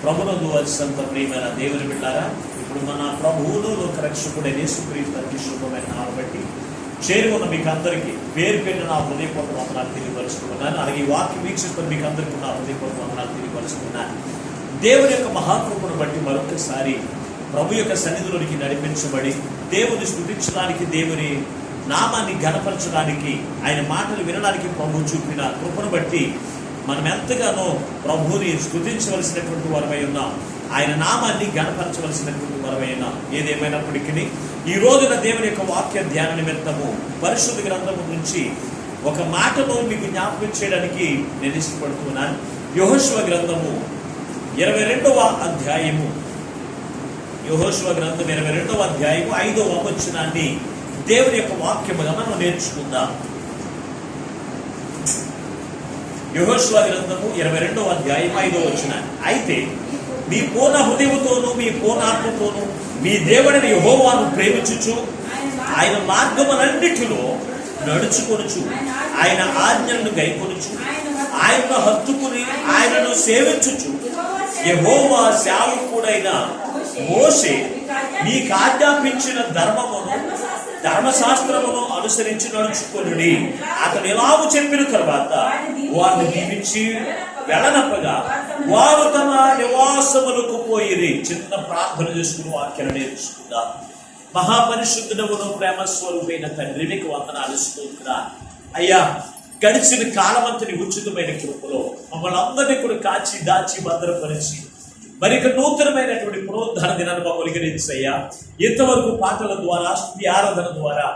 ప్రభునందు వచ్చినంత ప్రియమైన దేవుని బిడ్డారా, ఇప్పుడు మన ప్రభువును లోకరక్షకుడైన యేసుక్రీస్తు శుభమైన నామమును బట్టి చేరి ఉన్న మీకు అందరికీ పేరు పేరున నా హృదయపూర్వక వందనాలు తెలియపరుచుకున్నాను. అలాగే వాక్యం వీక్షిస్తున్న మీకు అందరికీ నా హృదయపూర్వక వందనాలు తెలియపరుచుకున్నాను. దేవుని యొక్క మహాకృపను బట్టి మరొకసారి ప్రభు యొక్క సన్నిధిలోనికి నడిపించబడి దేవుని స్తుతించడానికి, దేవుని నామాన్ని ఘనపరచడానికి, ఆయన మాటలు వినడానికి ప్రభు చూపిన కృపను బట్టి మనం ఎంతగానో ప్రభువుని స్తుతించవలసినటువంటి వారమై ఉన్నాం. ఆయన నామాన్ని ఘనపరచవలసినటువంటి వారమై ఉన్నాం. ఏదేమైనప్పటికీ ఈ రోజున దేవుని యొక్క వాక్య ధ్యాన నిమిత్తము పరిశుద్ధ గ్రంథము నుంచి ఒక మాటను మీకు జ్ఞాపకం చేయడానికి నేను ఇష్టపడుతున్నాను. యెహోషువ గ్రంథము 22వ అధ్యాయము, యెహోషువ గ్రంథం 22వ అధ్యాయము 5వ వచనాన్ని దేవుని యొక్క వాక్యముగా మనం నేర్చుకుందాం. యెహోషువ గ్రంథము 22వ అధ్యాయం 5వ వచనాన్ని, అయితే మీ పూర్ణ హృదయముతోనూ మీ పూర్ణ ఆత్మతోనూ మీ దేవుడైన యెహోవాను ప్రేమించుచు ఆయన మార్గములన్నిటిలో నడుచుకొనుచు ఆయన ఆజ్ఞలను గైకొనుచు ఆయనను హత్తుకుని ఆయనను సేవించుచు యెహోవా సేవకుడైన మోషే మీకు ఆజ్ఞాపించిన ధర్మశాస్త్రమును అనుసరించి నడుచుకొనుడి. అతను ఎలాగూ చెప్పిన తర్వాత వారిని దీవించి వెళ్ళనప్పగా వారు తమ నివాసములకు పోయిరి. చిన్న ప్రార్థన చేసుకుని వాక్యాన్ని నేర్చుకుందాం. మహాపరిశుద్ధుడవును ప్రేమ స్వరూపైన తండ్రి, నీకు వందనాలు స్తోత్రాలు అయ్యా. గడిచిన కాలమంతని ఉచితమైన కృపలో మమ్మల్ని అందరినీ కూడా కాచి దాచి భద్రపరిచి మరి ఇక నూతనమైనటువంటి పునరుద్ధరణ దినాన్ని మమ్మల్ని గ్రహించయ్యా. ఇంతవరకు పాటల ద్వారా, స్తుతి ఆరాధన ద్వారా,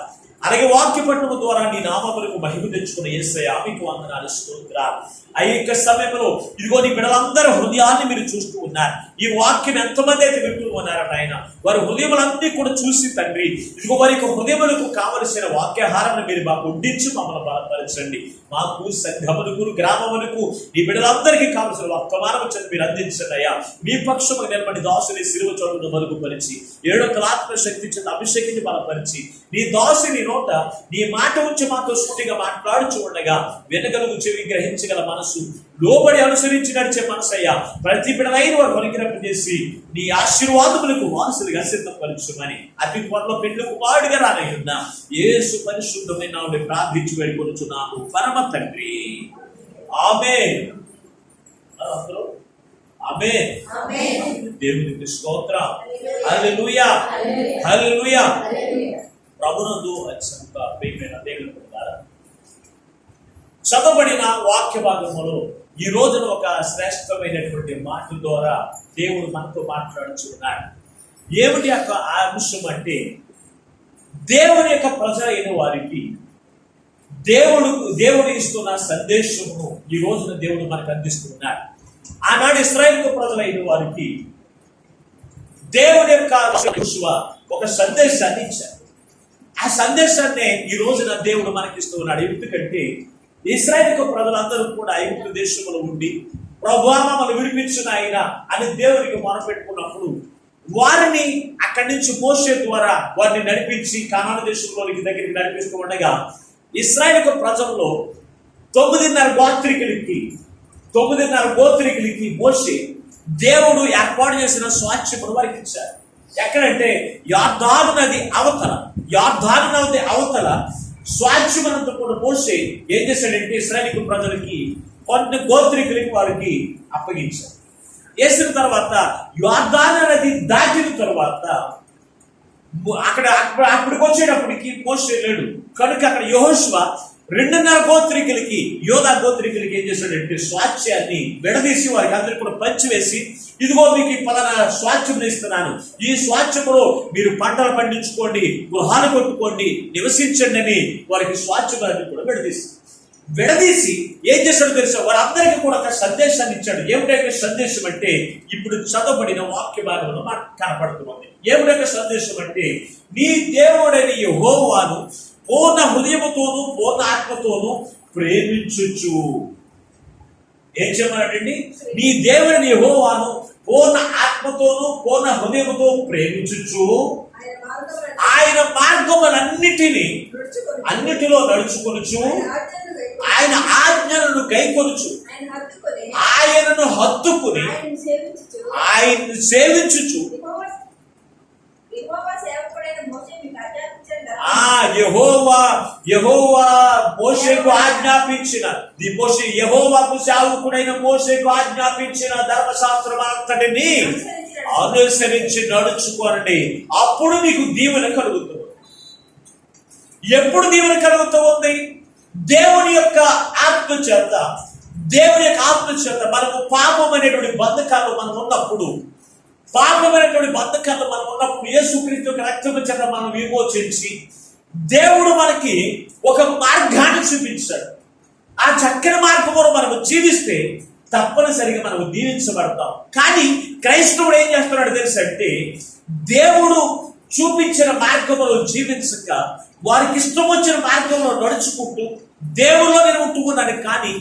అలాగే వాక్య పట్టణం ద్వారా నీ నామములకు మహిమ తెచ్చుకున్న యేసయ్యా, మీకు వందనాలు స్తోత్రాలు. ఆ యొక్క సమయంలో ఇదిగో నీ బిడ్డలందరి హృదయాన్ని మీరు చూస్తూ ఉన్నారు. ఈ వాక్యం ఎంతమంది అయితే వింటూ ఉన్నారట ఆయన, వారి హృదయములన్నీ కూడా చూసి తండ్రి, ఇదిగో వారి యొక్క హృదయములకు కావలసిన వాక్యాహారాన్ని మీరు మాకు వడ్డించి మమ్మల్ని బలపరచండి. మాకు సంఘములకు, గ్రామములకు, నీ బిడ్డలందరికీ కావలసిన వర్తమానం వచ్చి మీరు అందించండి అయ్యా. మీ పక్షము నిలబడి దాసుని సిలువ చోటును మరుగుపరిచి 7 ఆత్మశక్తి చేత అభిషేకించి బలపరిచి నీ దాసుని నోట నీ మాట ఉంచి మాతో సూటిగా మాట్లాడుచు ఉండగా వెనకలకు చెవి గ్రహించగల మనసు, లోబడి అనుసరించి నడిచే మనసు అయ్యా. ప్రతి బిడ్డలైన వారు పరిగ్రహం చేసి నీ ఆశీర్వాదములకు వారసులుగా సిద్ధపరచుమని అతి త్వరలో పెళ్లి కుమారుడిగా రానయ్యున్న యేసు పరిశుద్ధమైన నామములో ప్రార్థించి వేడుకొనుచున్నాము పరమ తండ్రి, ఆమేన్. ఆమేన్. దేవునికి స్తోత్రం. హల్లెలూయా, హల్లెలూయా. ప్రభునందు అత్యంత ప్రియమైన దేవుని బిడ్డలారా, చదవబడిన వాక్య భాగంలో ఈ రోజున ఒక శ్రేష్టమైనటువంటి మాట ద్వారా దేవుడు మనతో మాట్లాడుచున్నాడు. ఏమిటి ఆ అంశం అంటే, దేవుని యొక్క ప్రజలైన వారికి దేవుడు ఇస్తున్న సందేశమును ఈ రోజున దేవుడు మనకు అందిస్తున్నాడు. ఆనాడు ఇశ్రాయేలు ప్రజలైన వారికి దేవుని యొక్క ఒక సందేశాన్ని ఇచ్చారు. ఆ సందేశాన్ని ఈ రోజున దేవుడు మనకిస్తూ ఉన్నాడు. ఎందుకంటే ఇశ్రాయేలు ప్రజలందరూ కూడా ఐగుప్తు దేశంలో ఉండి ప్రభువా మమ్మల్ని విడిపించిన ఆయన అని దేవునికి మొరపెట్టుకున్నప్పుడు వారిని అక్కడి నుంచి మోషే ద్వారా వారిని నడిపించి కనాను దేశంలోనికి దగ్గరికి నడిపిస్తూ ఉండగా ఇశ్రాయేలు ప్రజల్లో 9.5 గోత్రికులకి మోషే దేవుడు ఏర్పాటు చేసిన స్వాస్థ్యమును వారికి ఇచ్చారు. ఎక్కడంటే యొర్దాను నది అవతల స్వాస్థ్యమునంతా కూడా మోషే ఏం చేశాడంటే ఇశ్రాయేలు ప్రజలకి కొన్ని గోత్రికులకి వారికి అప్పగించారు. వేసిన తర్వాత యొర్దాను నది దాటిన తర్వాత అక్కడికి వచ్చేటప్పటికి మోషే లేడు కనుక అక్కడ యెహోషువ 2.5 గోత్రికులకి, యోధా గోత్రికులకి ఏం చేశాడంటే స్వాస్థ్యాన్ని విడదీసి వారికి అందరికి కూడా పంచివేసి, ఇదిగో మీకు ఈ పలానా స్వాస్థ్యం ఇస్తున్నాను, ఈ స్వాస్థ్యములో మీరు పంటలు పండించుకోండి, గృహాలు కొట్టుకోండి, నివసించండి అని వారికి స్వాస్థ్యాన్ని కూడా విడదీసి ఏం చేశాడు తెలుసా, వారందరికీ కూడా ఒక సందేశాన్ని ఇచ్చాడు. ఏమిటైతే సందేశం అంటే ఇప్పుడు చదవబడిన వాక్య భాగంలో మనకు కనపడుతుంది. ఏమిటైతే సందేశం అంటే, నీ దేవుడైన యెహోవాను పూర్ణ హృదయముతోనూ పూర్ణ ఆత్మతోనూ ప్రేమించుచు. ఏం చెప్పారండి? నీ దేవుడిని యెహోవాను పూర్ణ ఆత్మతోనూ పూర్ణ హృదయముతో ప్రేమించుచు ఆయన అన్నిటిలో నడుచుకొనుచు ఆయన ఆజ్ఞలను గైకొనుచు ఆయనను హత్తుకుని ఆయన్ని సేవించుచు యెహోవా మోషేకు ఆజ్ఞాపించిన యెహోవాకు సేవకుడైన మోషేకు ఆజ్ఞాపించిన ధర్మశాస్త్రం అంతటిని అనుసరించి నడుచుకోనండి, అప్పుడు మీకు దీవెన కలుగుతుంది. ఎప్పుడు దీవెన కలుగుతూ ఉంది? దేవుని యొక్క ఆత్మ చేత, దేవుని యొక్క ఆత్మ చేత మనము పాపం అనేటువంటి బంధకాలు మనం ఉన్నప్పుడు, యేసుక్రీస్తు యొక్క రక్తము చేత మనం విమోచించి దేవుడు మనకి ఒక మార్గాన్ని చూపించాడు. ఆ చక్కని మార్గంలో మనము జీవిస్తే తప్పనిసరిగా మనము దీవించబడతాం. కానీ క్రైస్తవుడు ఏం చేస్తున్నాడు తెలుసంటే, దేవుడు చూపించిన మార్గంలో జీవించక వారికి ఇష్టం వచ్చిన మార్గంలో నడుచుకుంటూ దేవుళ్ళని ఉంటున్నానికి కానీ,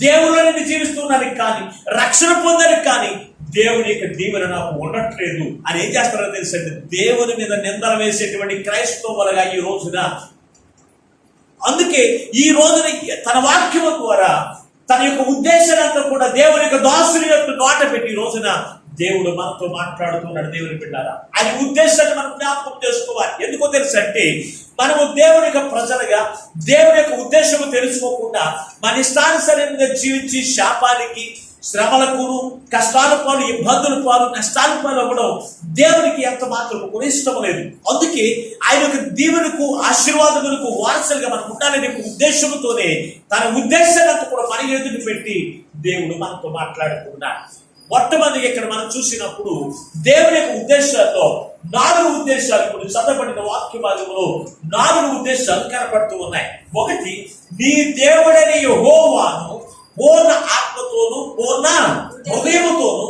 దేవుళ్ళని జీవిస్తున్నానికి కానీ, రక్షణ పొందడానికి కానీ దేవుని యొక్క దీవెన నాకు ఉండట్లేదు అని ఏం చేస్తారో తెలుసండి, దేవుని మీద నిందలు వేసేటువంటి క్రైస్తవులుగా ఈ రోజున. అందుకే ఈ రోజున తన వాక్యము ద్వారా తన యొక్క ఉద్దేశాలంతా కూడా దేవుని యొక్క దాసుని యొక్క నోట పెట్టి ఈ రోజున దేవుడు మనతో మాట్లాడుతున్నాడు. దేవుని బిడ్డారా, ఆయన ఉద్దేశాన్ని మనం జ్ఞాపకం చేసుకోవాలి. ఎందుకో తెలుసు అంటే, మనము దేవుని యొక్క ప్రజలుగా దేవుని యొక్క ఉద్దేశము తెలుసుకోకుండా మన ఇష్టానుసరంగా జీవించి శాపానికి, శ్రమలకు, కష్టాల పాలు, ఇబ్బందుల పాలు, నష్టాల పాలు అవ్వడం దేవునికి ఎంత మాత్రం కూడా ఇష్టం లేదు. అందుకే ఆయన యొక్క దీవెనకు, ఆశీర్వాదములకు వారసులుగా మనం ఉండాలనే ఉద్దేశంతోనే తన ఉద్దేశాలను కూడా మన ఎదురు పెట్టి దేవుడు మనతో మాట్లాడుతున్నాడు. మొట్టమొదటి ఇక్కడ మనం చూసినప్పుడు దేవుని యొక్క ఉద్దేశాల్లో 4 ఉద్దేశాలు, ఇప్పుడు చదవబడిన వాక్య భాగంలో 4 ఉద్దేశాలు కనపడుతూ ఉన్నాయి. ఒకటి, నీ దేవుడైన యెహోవాను పూర్ణ ఆత్మతోను పూర్ణ హృదయముతోను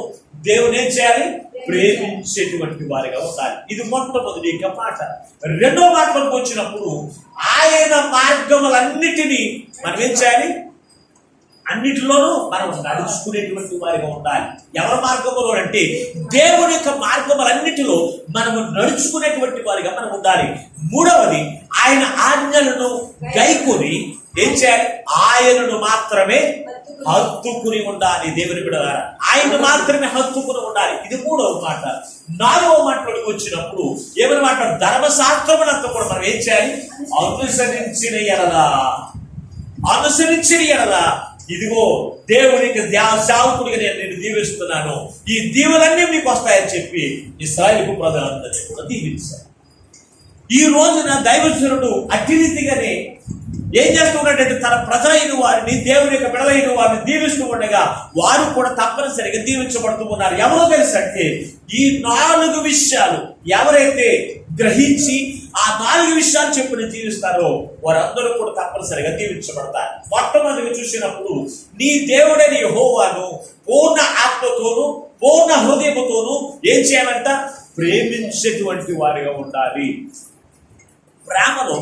దేవుని ఏం చేయాలి? ప్రేమించేటువంటి వారిగా ఉండాలి. ఇది మొట్టమొదటి యొక్క మాట. రెండో మాటలకు వచ్చినప్పుడు, ఆయన మార్గములన్నిటినీ మనం ఏం చేయాలి? అన్నిటిలోనూ మనం నడుచుకునేటువంటి వారిగా ఉండాలి. ఎవరి మార్గములో అంటే దేవుని యొక్క మార్గములన్నిటిలో మనము నడుచుకునేటువంటి వారిగా మనం ఉండాలి. మూడవది, ఆయన ఆజ్ఞలను గైకొని ఏం చేయాలి? ఆయనను మాత్రమే హత్తుకుని ఉండాలి. దేవుని బిడ్డలారా, ఆయన మాత్రమే హత్తుకుని ఉండాలి. ఇది మూడవ మాట. నాలుగవ మాటలోకి వచ్చినప్పుడు ఏమని మాట్లాడు? ధర్మశాస్త్రమునంతా కూడా మనం ఏం చేయాలి? అనుసరించిన ఎడల ఇదిగో దేవునికి సేవకుడిగా నేను నిన్ను దీవిస్తున్నాను, ఈ దీవులన్నీ మీకు వస్తాయని చెప్పి ఇశ్రాయేలు ప్రజలందరినీ కూడా దీవించారు. ఈ రోజున దైవజనుడు అట్టి రీతిగానే ఏం చేస్తున్నాడంటే, తన ప్రజలైన వారిని, దేవుని యొక్క బిడ్డలైన వారిని దీవిస్తూ ఉండగా వారు కూడా తప్పనిసరిగా దీవించబడుతూ ఉన్నారు. ఎవరో తెలుసంటే, ఈ 4 విషయాలు ఎవరైతే గ్రహించి ఆ 4 విషయాలు చెప్పిన జీవిస్తారో వారందరూ కూడా తప్పనిసరిగా దీవించబడతారు. మొట్టమొదటిగా చూసినప్పుడు, నీ దేవుడైన యెహోవాను పూర్ణ ఆత్మతోను పూర్ణ హృదయముతోను ఏం చేయాలంట? ప్రేమించేటువంటి వారిగా ఉండాలి. ప్రేమలో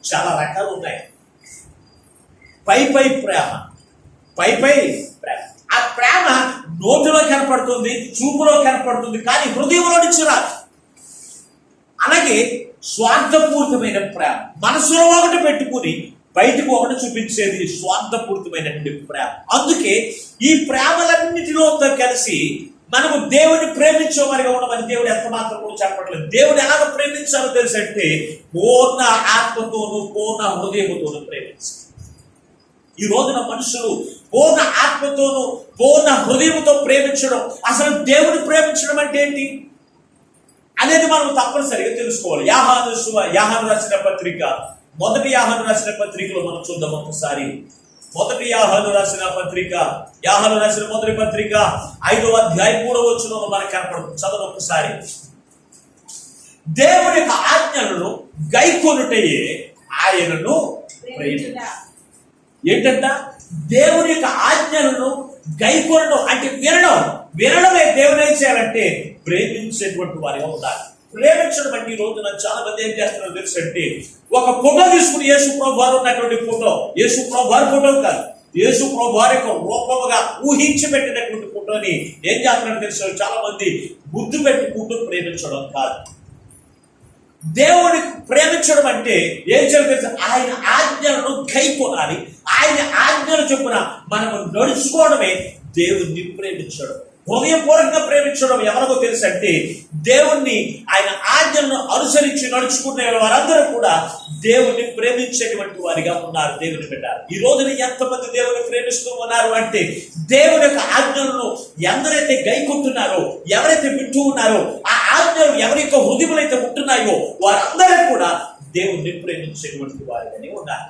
చాలా రకాలు ఉన్నాయి. పై ప్రేమ, పై ప్రేమ. ఆ ప్రేమ నోటిలో కనపడుతుంది, చూపులో కనపడుతుంది, కానీ హృదయంలో నుంచి రాదు. అలాగే స్వార్థపూరితమైన ప్రేమ, మనసులో ఒకటి పెట్టుకుని బయటకు ఒకటి చూపించేది స్వార్థపూరితమైనటువంటి ప్రేమ. అందుకే ఈ ప్రేమలన్నిటిలోతో కలిసి మనము దేవుని ప్రేమించే వారిగా ఉండమని దేవుడు ఎంత మాత్రం కూడా చెప్పట్లేదు. దేవుడు ఎలాగ ప్రేమించాలో తెలుసంటే, పూర్ణ ఆత్మతోను పూర్ణ హృదయముతోను ప్రేమించాలి. ఈ రోజున మనుషులు పూర్ణ ఆత్మతోను పూర్ణ హృదయంతో ప్రేమించడం, అసలు దేవుని ప్రేమించడం అంటే ఏంటి అనేది మనం తప్పనిసరిగా తెలుసుకోవాలి. యాహాను రాసిన పత్రిక, మొదటి యాహాను రాసిన పత్రికలో మనం చూద్దాం ఒకసారి. మొదటి యాహాను రాసిన పత్రిక, యాహాను రాసిన మొదటి పత్రిక 5వ అధ్యాయం 3వ వచనంలో మనకు కనపడుతుంది. చదవండి ఒకసారి. దేవుని యొక్క ఆజ్ఞలను గైకొనుటయే ఆయనను ప్రేమించాలి. ఏంటంట? దేవుని యొక్క ఆజ్ఞలను గైకొనడం అంటే వినడమే దేవుని ఏం చేయాలంటే ప్రేమించేటువంటి వారిగా ఉండాలి. ప్రేమించడం అంటే ఈ రోజున చాలా మంది ఏం చేస్తున్నారో తెలుసు అంటే, ఒక ఫోటో తీసుకుని యేసు ప్రభు వారు ఉన్నటువంటి ఫోటో, యేసు ప్రభు వారి ఫోటో కాదు, యేసు ప్రభు వారి యొక్క రూపముగా ఊహించి పెట్టినటువంటి ఫోటోని ఏం చేస్తున్నారో తెలుసు, చాలా మంది గుర్తు పెట్టుకుంటూ ప్రేమించడం కాదు. దేవుని ప్రేమించడం అంటే ఏం చేయాలి? ఆయన ఆజ్ఞలను గైకొనాలి. ఆయన ఆజ్ఞలు చొప్పున మనము నడుచుకోవడమే దేవుణ్ణి ప్రేమించడం. హృదయపూర్వకంగా ప్రేమించడం ఎవరికో తెలుసు అంటే దేవుణ్ణి, ఆయన ఆజ్ఞలను అనుసరించి నడుచుకునే వారందరూ కూడా దేవుణ్ణి ప్రేమించేటువంటి వారిగా ఉన్నారు. దేవుని బిడ్డలు ఈ రోజున ఎంతమంది దేవుని ప్రేమిస్తూ ఉన్నారు అంటే దేవుని యొక్క ఆజ్ఞలను ఎందరైతే గైకొంటున్నారో, ఎవరైతే వింటూ ఉన్నారో, ఆ ఆజ్ఞలు ఎవరి యొక్క హృదయంలో అయితే ఉంటున్నాయో వారందరూ కూడా దేవుణ్ణి ప్రేమించేటువంటి వారిగానే ఉన్నారు.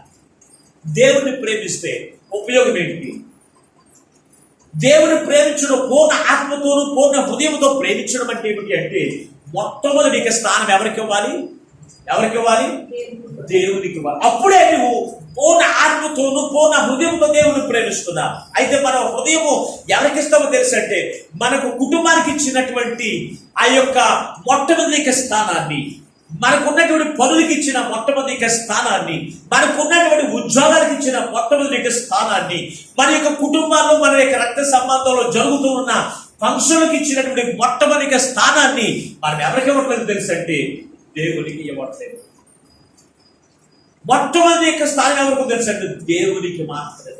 దేవుణ్ణి ప్రేమిస్తే ఉపయోగం ఏంటి? దేవుని ప్రేమించడం, పూర్ణ ఆత్మతోనూ పూర్ణ హృదయంతో ప్రేమించడం అంటే ఏమిటి అంటే మొట్టమొదటి స్థానం ఎవరికి ఇవ్వాలి? దేవునికి ఇవ్వాలి. అప్పుడే నువ్వు పూర్ణ ఆత్మతోనూ పూర్ణ హృదయంతో దేవుని ప్రేమిస్తున్నా. అయితే మన హృదయము ఎవరికి ఇస్తామో తెలుసు అంటే మనకు కుటుంబానికి ఇచ్చినటువంటి ఆ యొక్క మొట్టమొదటి స్థానాన్ని, మనకున్నటువంటి పనులకి ఇచ్చిన మొట్టమొదటి స్థానాన్ని, మనకున్నటువంటి ఉద్యోగాలకు ఇచ్చిన మొట్టమొదటి స్థానాన్ని, మన యొక్క కుటుంబాల్లో మన యొక్క రక్త సంబంధంలో జరుగుతూ ఉన్న ఫంక్షన్లకు ఇచ్చినటువంటి మొట్టమొదటి స్థానాన్ని మనం ఎవరికి ఇవ్వట్లేదు తెలుసు అంటే దేవునికి ఇవ్వట్లేదు. మొట్టమొదటి స్థానం ఎవరికి తెలుసు అంటే దేవునికి మాత్రమే.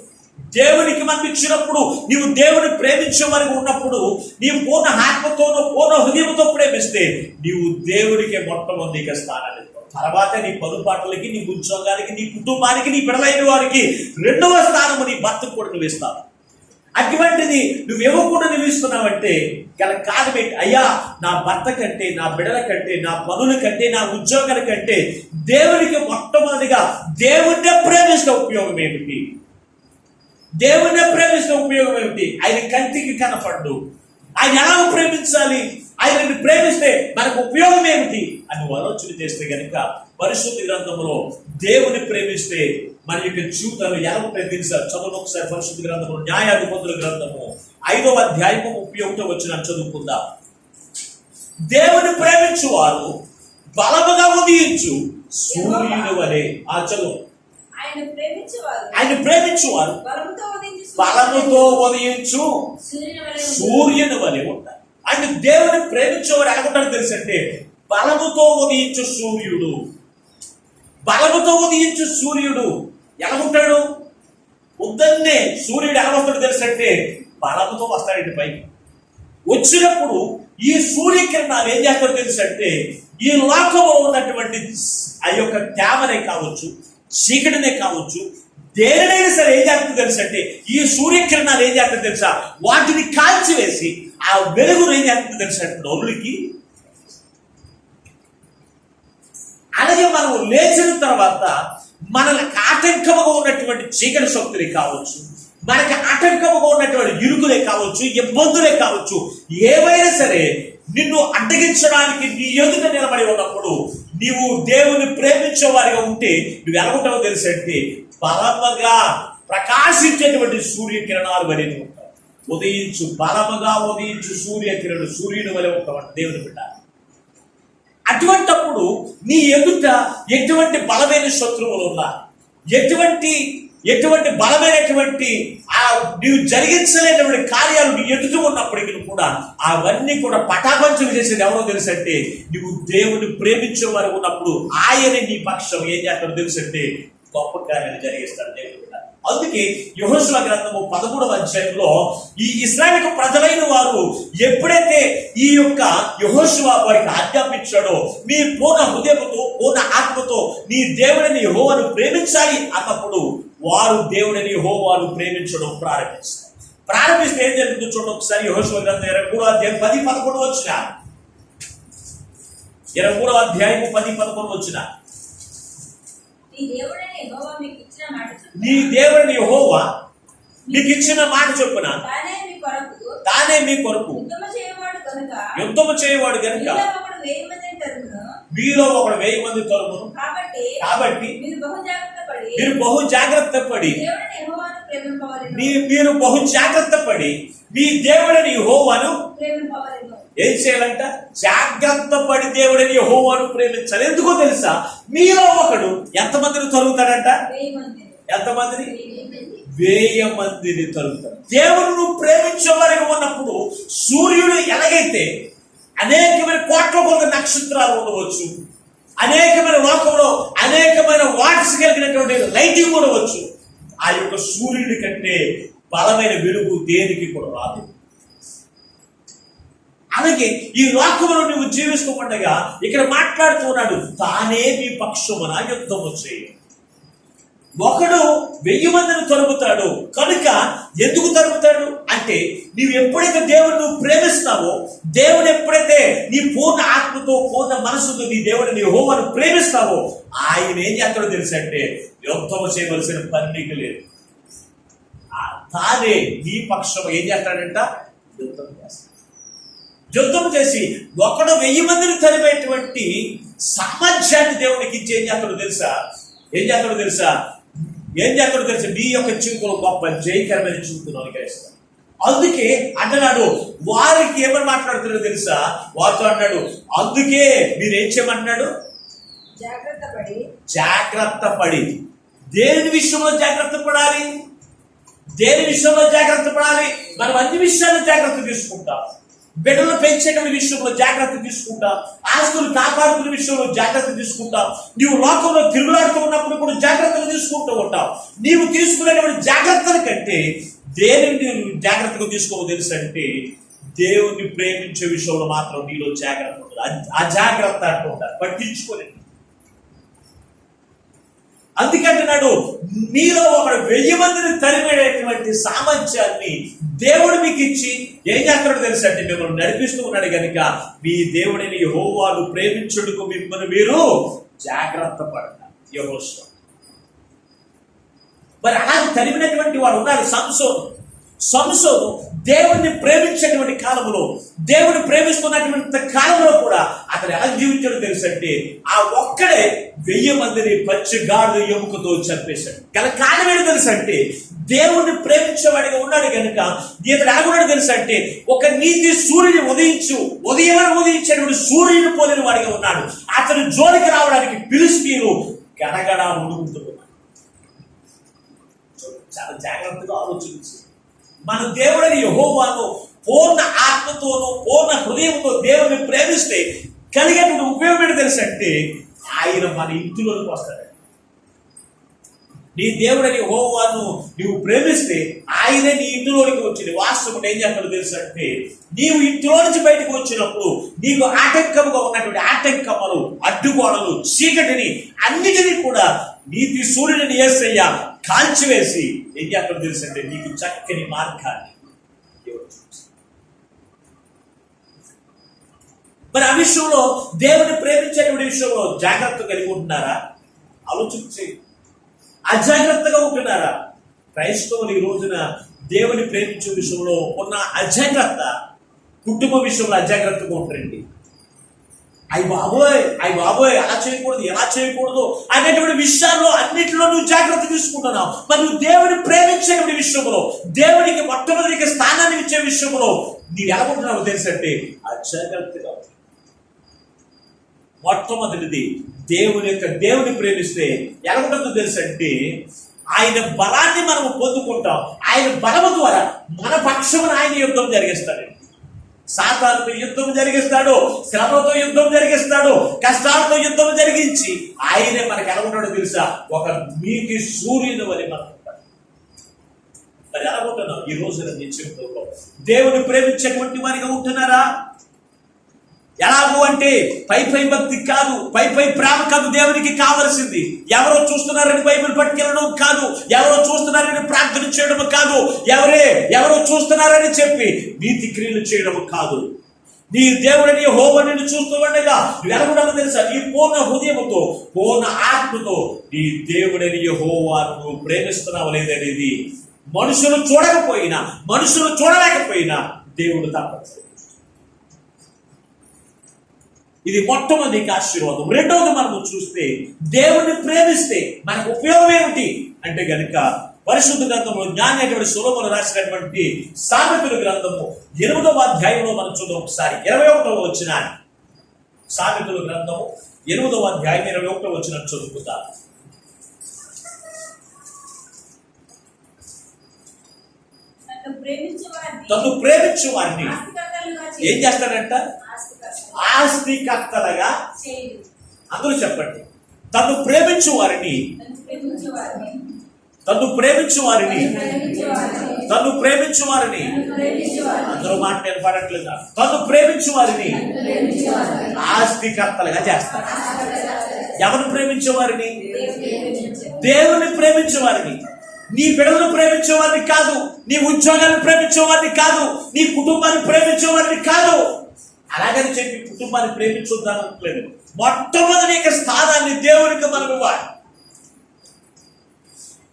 దేవునికి మనం ఇచ్చినప్పుడు, నీవు దేవుని ప్రేమించే వరకు ఉన్నప్పుడు, నీవు పూర్ణ ఆత్మతోనూ పూర్ణ హృదయంతో ప్రేమిస్తే నీవు దేవునికి మొట్టమొదటి స్థానాన్ని ఇస్తావు. తర్వాత నీ పదుపాట్లకి, నీ ఉద్యోగానికి, నీ కుటుంబానికి, నీ బిడ్డలైన వారికి రెండవ స్థానము నీ భర్తకు కూడా నువ్వు ఇస్తావు. అటువంటిది నువ్వు ఇవ్వకుండా నువ్వు ఇస్తున్నావంటే గల కారణం ఏంటి? అయ్యా, నా భర్త కంటే, నా బిడ్డల కంటే, నా పనుల కంటే, నా ఉద్యోగాల కంటే దేవునికి మొట్టమొదటిగా దేవుణ్ణే ప్రేమిస్తే ఉపయోగం ఏమిటి? దేవుణ్ణి ప్రేమిస్తే ఉపయోగం ఏమిటి? ఆయన కంటికి కనపడ్డు. ఆయన ఎలా ప్రేమించాలి? ఆయనని ప్రేమిస్తే మనకు ఉపయోగం ఏమిటి అని ఆలోచన చేస్తే కనుక పరిశుద్ధ గ్రంథంలో దేవుని ప్రేమిస్తే మన యొక్క జీవితంలో ఎలా ఉంటాయో తెలుసా? చదువు ఒకసారి పరిశుద్ధ గ్రంథంలో న్యాయాధిపతుల గ్రంథము 5వ అధ్యాయము 31వ వచనం చదువుకుందాం. దేవుని ప్రేమించువారు బలముగా ఉదయించు సూర్యుని వలె. ఆ చదువు. ఆయన ప్రేమించువారు బలముతో ఉదయించు సూర్యుని వలె ఉంటారు. ఆయన దేవుని ప్రేమించేవారు ఎలాగుంటారు తెలుసు అంటే బలముతో ఉదయించు సూర్యుడు. బలముతో ఉదయించు సూర్యుడు ఎలాగుంటాడు? ఉదన్నే సూర్యుడు ఎలా వస్తాడు తెలుసు అంటే బలముతో వస్తాడు పైకి. వచ్చినప్పుడు ఈ సూర్యకిరణాలు ఏం చేస్తాడో తెలుసు అంటే ఈ లోకంలో ఉన్నటువంటి ఆ యొక్క తేమనే కావచ్చు, చీకటినే కావచ్చు, దేనినైనా సరే ఏం చేస్తుంది తెలుసు అంటే ఈ సూర్యకిరణాలు ఏం చేస్తుంది తెలుసా? వాటిని కాల్చివేసి ఆ వెలుగును ఏం చేస్తుంది తెలుసు అంటే నోరులకి. అలాగే మనం లేచిన తర్వాత మనకు ఆటంకముగా ఉన్నటువంటి చీకటి శక్తులే కావచ్చు, మనకి ఆటంకముగా ఉన్నటువంటి ఇరుకులే కావచ్చు, ఇబ్బందులే కావచ్చు, ఏవైనా సరే నిన్ను అడ్డగించడానికి నీ ఎదుట నిలబడి ఉన్నప్పుడు నీవు దేవుని ప్రేమించే వారిగా ఉంటే నువ్వు ఎలా ఉంటావో తెలుసు అంటే బలముగా ప్రకాశించేటువంటి సూర్యకిరణాలు వలె ఉంటావు. ఉదయించు, బలముగా ఉదయించు సూర్యకిరణుడు, సూర్యుని వలె ఉంటావంట దేవుని బిడ్డ. అటువంటప్పుడు నీ ఎదుట ఎటువంటి బలమైన శత్రువులు ఉన్నా, ఎటువంటి బలమైనటువంటి నీవు జరిగించలేనటువంటి కార్యాలు నీ ఎదుట ఉన్నప్పటికీ కూడా అవన్నీ కూడా పటాపంచలు చేసేది ఎవరో తెలుసు అంటే నువ్వు దేవుని ప్రేమించే వారు ఉన్నప్పుడు ఆయన నీ పక్షం ఏం చేస్తాడో తెలుసు అంటే గొప్ప కార్యాలు జరిగిస్తాడు దేవుడు. అందుకే యెహోషువ గ్రంథము 13వ అధ్యాయంలో ఈ ఇశ్రాయేలు ప్రజలైన వారు ఎప్పుడైతే ఈ యొక్క యెహోషువ వారికి ఆజ్ఞాపించాడో మీ పూర్ణ హృదయంతో పూర్ణ ఆత్మతో నీ దేవుడిని యెహోవాను ప్రేమించాలి అన్నప్పుడు వారు దేవుడిని యెహోవాను ప్రేమించడం ప్రారంభిస్తే ఏం జరుగుతుందో చూడండి ఒకసారి. యెహోషువ గ్రంథం 23వ అధ్యాయం 10-11 వచ్చిన 23వ అధ్యాయం 10-11 వచ్చిన నీ దేవుడిని యెహోవా నీకు ఇచ్చిన మాట చొప్పున తానే మీ కొరకు యుద్ధము చేయవాడు గనుక మీలో ఒకడు 1000 మంది తరుమును. కాబట్టి మీరు బహు జాగ్రత్త పడి మీ దేవుడిని యెహోవాను ఏం చేయాలంట? జాగ్రత్త పడి దేవుడిని యెహోవాను ప్రేమించాలి. ఎందుకో తెలుసా? మీలో ఒకడు ఎంతమందిని తరుగుతాడంట? ఎంతమందిని? 1000 మందిని తరుగుతాడు. దేవుడు నువ్వు ప్రేమించే వరకు ఉన్నప్పుడు సూర్యుడు ఎలాగైతే అనేకమైన కోట్ల కొద్ది నక్షత్రాలు ఉండవచ్చు, అనేకమైన లోకంలో అనేకమైన వాట్స్ కలిగినటువంటి లైటింగ్ ఉండవచ్చు, ఆ యొక్క సూర్యుడి కంటే బలమైన వెలుగు దేనికి కూడా రాదు. అలాగే ఈ లోకములో నువ్వు జీవిస్తూ ఉండగా ఇక్కడ మాట్లాడుతూ ఉన్నాడు, తానే మీ పక్షమున యుద్ధము చేయి. ఒకడు 1000 మందిని తరుముతాడు కనుక ఎందుకు తరుముతాడు అంటే, నీవు ఎప్పుడైతే దేవుని నువ్వు ప్రేమిస్తావో, దేవుడు ఎప్పుడైతే నీ పూర్ణ ఆత్మతో పూర్ణ మనసుతో నీ దేవుడిని యెహోవాను ప్రేమిస్తావో, ఆయన ఏం చేస్తాడో తెలుసు అంటే, యుద్ధము చేయవలసిన పని నీకు లేదు. తానే నీ పక్షం ఏం చేస్తాడంట, యుద్ధం చేస్తాడు. యుద్ధం చేసి ఒకడు 1000 మందిని తరిమేటువంటి సామర్థ్యాన్ని దేవునికి ఇచ్చి ఏం చేస్తాడో తెలుసా, నీ యొక్క జీవితంలో గొప్ప జయకరమైన జీవితం అనుగ్రహిస్తాడు. అందుకే అంటున్నాడు, వారికి ఏమని మాట్లాడుతున్నాడో తెలుసా, వారితో అన్నాడు, అందుకే మీరేం చేయమంటున్నాడు, జాగ్రత్త పడి. దేని విషయంలో జాగ్రత్త పడాలి, మనం అన్ని విషయాల్లో జాగ్రత్త తీసుకుంటాం. బిడ్డలు పెంచేటువంటి విషయంలో జాగ్రత్త తీసుకుంటాం, ఆస్తులు కాపాడుకునే విషయంలో జాగ్రత్త తీసుకుంటాం, నీవు లోకంలో తిరుగులాడుతూ ఉన్నప్పుడు కూడా జాగ్రత్తలు తీసుకుంటూ ఉంటావు. నీవు తీసుకునేటువంటి జాగ్రత్తల కంటే దేనిని జాగ్రత్తగా తీసుకోవో తెలుసు అంటే, దేవుణ్ణి ప్రేమించే విషయంలో మాత్రం నీలో జాగ్రత్త ఉంటుంది. అజాగ్రత్త అంటూ ఉంటారు, పట్టించుకోలేదు. అందుకంటున్నాడు, మీలో ఒకడు 1000 మందిని తరిమేటటువంటి సామర్థ్యాన్ని దేవుడు మీకు ఇచ్చి ఏం చేస్తాడో తెలుసు అంటే, మిమ్మల్ని నడిపిస్తూ ఉన్నాడు కనుక మీ దేవుడిని యెహోవాను ప్రేమించుటకు మిమ్మల్ని మీరు జాగ్రత్త పడతారు. యెహోషువ మరి అలా తరిమినటువంటి వాడు ఉన్నాడు సంసోను దేవుణ్ణి ప్రేమించేటువంటి కాలంలో, దేవుని ప్రేమిస్తున్నటువంటి కాలంలో కూడా అతను ఎలా జీవించాడో తెలుసు అంటే, ఆ ఒక్కడే 1000 మందిని పచ్చిగాడు ఎముకతో చంపేశాడు. గల కారణం ఏంటో తెలుసు అంటే, దేవుణ్ణి ప్రేమించేవాడిగా ఉన్నాడు కనుక ఇతడు ఎలాగున్నాడు తెలుసు అంటే, ఒక నీతి సూర్యుని ఉదయించేటువంటి సూర్యుని పోలిన వాడిగా ఉన్నాడు. అతను జోలికి రావడానికి ఫిలిష్తీయులు గడగడా ఉడుకుతున్నారు. చాలా జాగ్రత్తగా ఆలోచించి మన దేవుడిని యెహోవాను పూర్ణ ఆత్మతోనూ పూర్ణ హృదయంతో దేవుని ప్రేమిస్తే కలిగేటువంటి ఉపయోగం ఏంటో తెలుసు అంటే, ఆయన మన ఇంటిలోకి వస్తాడు. నీ దేవుడిని యెహోవాను నువ్వు ప్రేమిస్తే ఆయనే నీ ఇంటిలోనికి వచ్చింది. వాస్తవం ఏం చేస్తాడో తెలుసు అంటే, నీవు ఇంటిలో నుంచి బయటకు వచ్చినప్పుడు నీకు ఆటంకముగా ఉన్నటువంటి ఆటంకములు, అడ్డుగోడలు, చీకటిని అన్నిటినీ కూడా నీతి సూర్యుడిని యేసయ్య కాల్చివేసి ఏం చేస్తాడో తెలుసు అంటే, నీకు చక్కని మార్గాన్ని. మరి ఆ విషయంలో దేవుని ప్రేమించేటువంటి విషయంలో జాగ్రత్త కలిగి ఉంటున్నారా? ఆలోచించి అజాగ్రత్తగా ఉంటున్నారా? క్రైస్తవులు ఈ రోజున దేవుని ప్రేమించే విషయంలో ఉన్న అజాగ్రత్త, కుటుంబ విషయంలో అజాగ్రత్తగా ఉంటారండి. అయ్యి బాబోయ్ అలా చేయకూడదు, ఎలా చేయకూడదు అనేటువంటి విషయాల్లో అన్నింటిలో నువ్వు జాగ్రత్త తీసుకుంటున్నావు. మరి నువ్వు దేవుని ప్రేమించేటువంటి విషయంలో, దేవునికి మొట్టమొదటి స్థానాన్ని ఇచ్చే విషయంలో నీవు ఎలా ఉంటున్నావు తెలుసు అంటే, అజాగ్రత్తగా. మొట్టమొదటిది దేవుని ప్రేమిస్తే ఎలా ఉంటుందో తెలుసు అంటే, ఆయన బలాన్ని మనము పొందుకుంటాం. ఆయన బలము ద్వారా మన పక్షమున ఆయన యుద్ధం జరిగిస్తాడు. సాతానుతో యుద్ధం జరిగిస్తాడు, శ్రమతో యుద్ధం జరిగిస్తాడు, కష్టాలతో యుద్ధం జరిగించి ఆయనే మనకు ఎలా ఉంటాడో తెలుసా, ఒక నీతి సూర్యుని వలె మనం ఉంటాడు. మరి ఎలా ఉంటున్నాం ఈ రోజున నీ జీవితంలో? దేవుని ప్రేమించేటువంటి వారిగా ఉంటున్నారా? ఎలాగూ అంటే పై భక్తి కాదు, పై ప్రేమ కాదు దేవునికి కావలసింది. ఎవరో చూస్తున్నారని బైబిల్ పట్టుకెళ్ళడం కాదు, ఎవరో చూస్తున్నారని ప్రార్థన చేయడం కాదు, ఎవరో చూస్తున్నారని చెప్పి నీతి క్రియలు చేయడం కాదు. నీ దేవుడిని యెహోవా నిన్ను చూస్తూ ఉండగా నువ్వు ఎలా ఉండాలో తెలుసా? నీ పూర్ణ హృదయముతో పూర్ణ ఆత్మతో నీ దేవుడిని యెహోవాను నువ్వు ప్రేమిస్తున్నావు లేదనేది మనుషులు చూడలేకపోయినా దేవుడు తప్పదు. ఇది మొట్టమొదటి ఆశీర్వాదం. రెండవది మనము చూస్తే, దేవుణ్ణి ప్రేమిస్తే మనకు ఉపయోగం ఏమిటి అంటే గనుక, పరిశుద్ధ గ్రంథంలో జ్ఞాని అయినటువంటి సొలొమోను రాసినటువంటి సామెతల గ్రంథము 8వ అధ్యాయంలో మనం చూద్దాం ఒకసారి. 21వ వచనం. సామెతల గ్రంథము 8వ అధ్యాయం 21వ వచనం చదువుకుందాం. తను ప్రేమించు వారిని ఏం చేస్తాడంట? ఆస్తికర్తలుగా. అందరూ చెప్పండి, తను ప్రేమించు వారిని తను ప్రేమించు వారిని తను ప్రేమించు వారిని అందరూ మాట నేను పడట్లేదా? తను ప్రేమించు వారిని ఆస్తికర్తలుగా చేస్తారు. ఎవరు ప్రేమించే వారిని? దేవుని ప్రేమించే వారిని. నీ బిడ్డలను ప్రేమించే వారిని కాదు, నీ ఉద్యోగాన్ని ప్రేమించే వారిని కాదు, నీ కుటుంబాన్ని ప్రేమించే వారిని కాదు. అలాగని చెప్పి కుటుంబాన్ని ప్రేమించొద్దనట్లేదు. మొట్టమొదటి స్థానాన్ని దేవునికి మనం ఇవ్వాలి.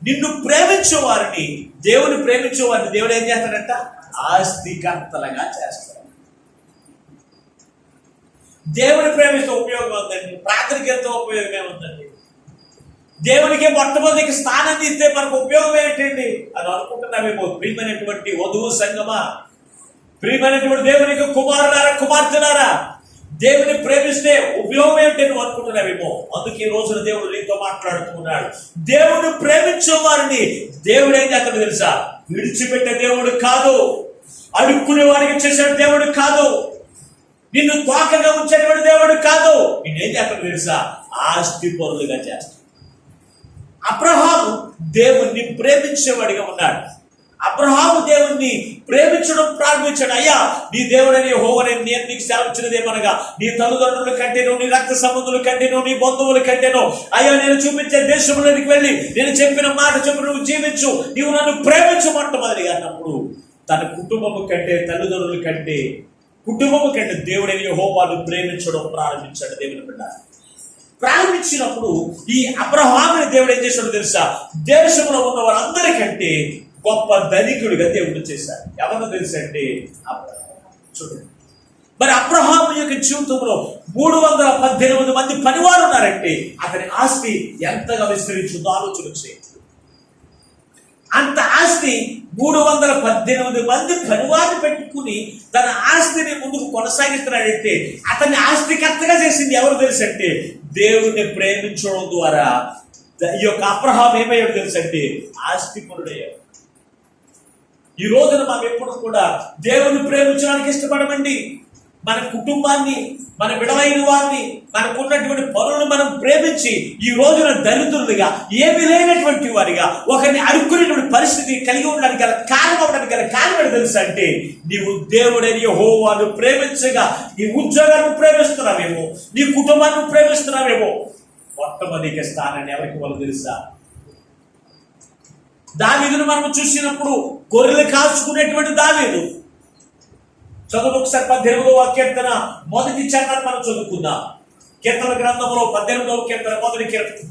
నిన్ను ప్రేమించే వారిని, దేవుని ప్రేమించే వారిని దేవుడు ఏం చేస్తాడంట? ఆస్తికర్తలుగా చేస్తాడు. దేవుని ప్రేమిస్తే ఉపయోగం ఉందండి, ప్రార్థనకి ఎంతో ఉపయోగం ఏముందండి? దేవునికి మొట్టమొదటి స్థానాన్ని ఇస్తే మనకు ఉపయోగం ఏంటండి అని అనుకుంటున్నామేమో. ప్రియమైనటువంటి వధువు సంగమా, ప్రియమైనటువంటి దేవునికి కుమారులారా, కుమార్తెలారా, దేవుని ప్రేమిస్తే ఉపయోగం ఏంటి నువ్వు అనుకుంటున్నావేమో. అందుకే ఈ రోజున దేవుడు నీతో మాట్లాడుతున్నాడు. దేవుని ప్రేమించే వారిని దేవుడు ఏం చేస్తాడు తెలుసా? విడిచిపెట్టే దేవుడు కాదు, అడుక్కునే వారికి చేసే దేవుడు కాదు, నిన్ను తోకగా ఉంచేటువంటి దేవుడు కాదు. నేనేం చేస్తాడు తెలుసా? ఆస్తి పరులుగా చేస్తాడు. అబ్రహాము దేవుణ్ణి ప్రేమించేవాడిగా ఉన్నాడు. అబ్రహాము దేవుణ్ణి ప్రేమించడం ప్రారంభించాడు. అయ్యా, నీ దేవుడని యెహోవానే నేను నీకు సెలవిచ్చినదేమనగా, నీ తల్లిదండ్రుల కంటేనో, నీ రక్త సంబంధుల కంటేనో, నీ బంధువుల కంటేనో, అయ్యా నేను చూపించే దేశంలోనికి వెళ్ళి నేను చెప్పిన మాట చెప్పి నువ్వు జీవించు, నీవు నన్ను ప్రేమించమంటమని అన్నప్పుడు తన కుటుంబము కంటే, తల్లిదండ్రుల కంటే, కుటుంబము కంటే దేవుడని యెహోవాను ప్రేమించడం ప్రారంభించాడు. దేవుని బిడ్డ ప్రారంభించినప్పుడు ఈ అబ్రహాముని దేవుడు ఏం చేశాడో తెలుసా? దేశంలో ఉన్న వారందరికంటే గొప్ప ధనికుడిగా దేవుడు చేశాడు. ఎవరో తెలుసా అంటే అబ్రహాము. చూడండి, మరి అబ్రహాము యొక్క జీవితంలో 318 మంది పనివారు ఉన్నారంటే అతని ఆస్తి ఎంతగా విస్తరించిందో ఆలోచన చేయండి. అంత ఆస్తి 318 మంది పనివారిని పెట్టుకుని తన ఆస్తిని ముందుకు కొనసాగిస్తున్నాడంటే అతన్ని ఆస్తికర్తగా చేసింది ఎవరు తెలుసంటే దేవుణ్ణి ప్రేమించడం ద్వారా ఈ యొక్క అబ్రహాము ఏమయ్యాడు తెలుసంటే ఆస్తిపరుడయ్యాడు. ఈ రోజున మనం ఎప్పుడు కూడా దేవుణ్ణి ప్రేమించడానికి ఇష్టపడమండి. మన కుటుంబాన్ని, మన విడవైన వారిని, మనకున్నటువంటి పనులను మనం ప్రేమించి ఈ రోజున దరిద్రులుగా, ఏమీ లేనటువంటి వారిగా, ఒకరిని అడుక్కునేటువంటి పరిస్థితి కలిగి ఉండడానికి గల కారణం అవడానికి గల కారణం తెలుసా అంటే నీవు దేవుడని యెహోవాను ప్రేమించగా నీ ఉద్యోగాన్ని ప్రేమిస్తున్నావేమో, నీ కుటుంబాన్ని ప్రేమిస్తున్నావేమో. మొట్టమొదటి స్థానాన్ని ఎవరికి వాళ్ళు తెలుసా? దావీదును మనం చూసినప్పుడు గొర్రెలు కాల్చుకునేటువంటి దావీదు. చదువు ఒకసారి 18వ కీర్తన మొదటి చరణాన్ని మనం చదువుకుందాం. కీర్తన గ్రంథంలో 18వ కీర్తన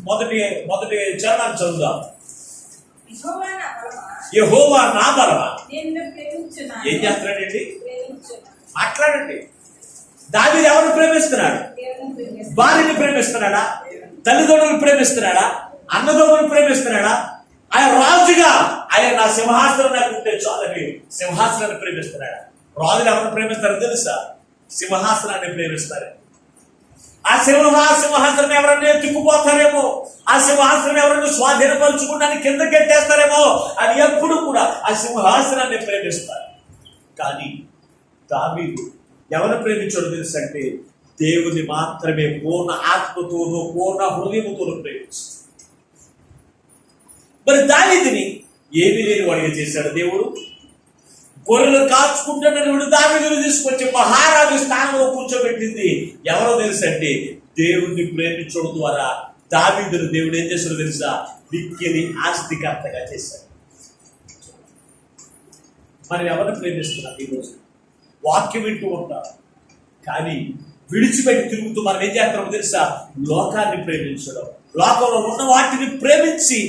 మొదటి చరణాన్ని చదువుదాం. యెహోవా నా బలమా. ఏం చేస్తున్నాడండి? మాట్లాడండి. దావీదు ఎవరిని ప్రేమిస్తున్నాడు? భార్యని ప్రేమిస్తున్నాడా? తల్లిదండ్రులను ప్రేమిస్తున్నాడా? అన్నదమ్ములను ప్రేమిస్తున్నాడా? ఆయన రాజుగా ఆయన నా సింహాసనం నాకు ఉంటే చాలని సింహాసనాన్ని ప్రేమిస్తున్నాడా? రాజులు ఎవరిని ప్రేమిస్తారో తెలుసా? సింహాసనాన్ని ప్రేమిస్తారు. ఆ సింహాసనం ఎవరన్నా ఎత్తుకుపోతారేమో, ఆ సింహాసనం ఎవరైనా స్వాధీనపరుచుకోవడానికి కింద కట్టేస్తారేమో అని ఎప్పుడు కూడా ఆ సింహాసనాన్ని ప్రేమిస్తారు. కానీ దావీదు ఎవరిని ప్రేమించాడో తెలుసంటే దేవుని మాత్రమే పూర్ణ ఆత్మతోనూ పూర్ణ హృదయముతోనూ ప్రేమించాడు. మరి దావీదుని ఏమీ లేని వాడిగా చేశాడు దేవుడు. గొర్రెలు కాచుకుంటున్నటువంటి దావీదును తీసుకొచ్చి మహారాజు స్థానంలో కూర్చోబెట్టింది ఎవరో తెలుసంటే దేవుణ్ణి ప్రేమించడం ద్వారా దావీదును దేవుడు ఏం చేశాడో తెలుసా? మిక్కిలి ఆస్తికర్తగా చేశాడు. మనం ఎవరిని ప్రేమిస్తున్నాం? ఈరోజు వాక్యం వింటూ ఉంటాం, కానీ విడిచిపెట్టి తిరుగుతూ మనం ఏం చేస్తామో తెలుసా? లోకాన్ని ప్రేమించడం, లోకంలో ఉన్న వాటిని ప్రేమించి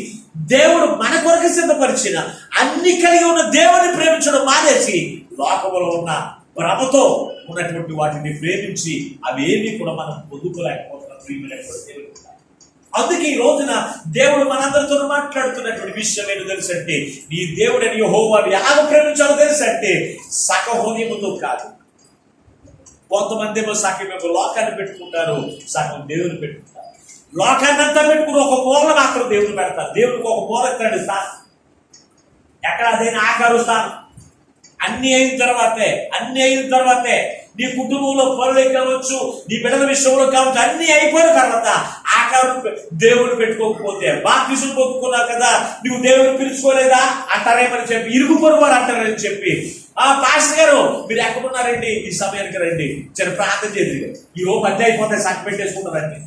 దేవుడు మన కొరకు సిద్ధపరిచిన అన్ని కలిగి ఉన్న దేవుని ప్రేమించడం మానేసి లోకంలో ఉన్న భ్రమతో ఉన్నటువంటి వాటిని ప్రేమించి అవేమీ కూడా మనం పొందుకోలేకపోతున్నాం. అందుకే ఈ రోజున దేవుడు మనందరితో మాట్లాడుతున్నటువంటి విషయం ఏంటో తెలుసంటే నీ దేవుడని యెహోవాను ఎలా ప్రేమించాలో తెలుసంటే సక హృదయముతో కాదు. కొంతమంది ఏమో సగం లోకాన్ని పెట్టుకుంటారు, సగం దేవుని పెట్టుకుంటారు. లోకాన్ని అంతా పెట్టుకుని ఒక మూల మాత్రం దేవుని పెడతారు. దేవుడికి ఒక మూల ఇస్తాడు స్థానం, ఎక్కడ అదైనా ఆకారు స్థానం. అన్ని అయిన తర్వాతే నీ కుటుంబంలో పనులు కావచ్చు, నీ బిడ్డల విషయంలో కావచ్చు, అన్ని అయిపోయిన తర్వాత ఆకారం దేవుడు పెట్టుకోకపోతే, బాప్తిసం పొందుకున్నావు కదా నువ్వు దేవుడు పిలుచుకోలేదా అంటారేమని చెప్పి, ఇరుగు పొరుగు వారు అంటారని చెప్పి, పాస్టర్ గారు మీరు ఎక్కడున్నారండి, ఈ సమయానికి రండి, చిన్న ప్రార్థన చేసి ఈ రోజు మధ్య అయిపోతే సక్ పెట్టేసుకుంటారండి.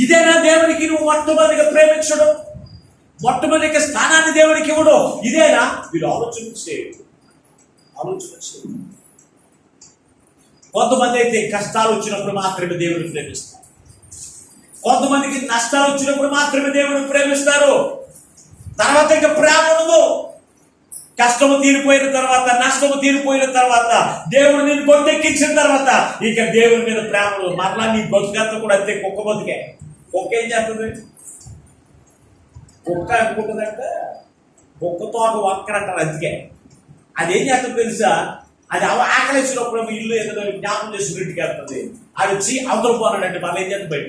ఇదేనా దేవునికి నువ్వు మొట్టమొదటిగా ప్రేమించడం, మొట్టమొదటి స్థానాన్ని దేవుడికి ఇవ్వడం? ఇదేనా? మీరు ఆలోచించే కొంతమంది అయితే కష్టాలు వచ్చినప్పుడు మాత్రమే దేవుడిని ప్రేమిస్తారు, కొంతమందికి నష్టాలు వచ్చినప్పుడు మాత్రమే దేవుడిని ప్రేమిస్తారు. తర్వాత ఇంకా ప్రేమ ఉండదు. కష్టము తీరిపోయిన తర్వాత, నష్టము తీరిపోయిన తర్వాత, దేవుడు నేను గొంతెక్కించిన తర్వాత ఇక దేవుడి మీద ప్రేమ మరలా నీ బతుకంతా కూడా అంతే. కుక్క బతుకే. కుక్క ఏం చేస్తుంది? కుక్క అనుకుంటుందంటే కుక్కతో ఒక వంకర అంటారు. అందుకే అది ఏం చేస్తుంది తెలుసా? అది ఆకలిచ్చినప్పుడు ఇల్లు ఏదో జ్ఞాపకం చేసి ఇంటికి వెళ్తుంది. అది వచ్చి అవతల పోనాడంటే మళ్ళీ ఏం చేస్తుంది? బయట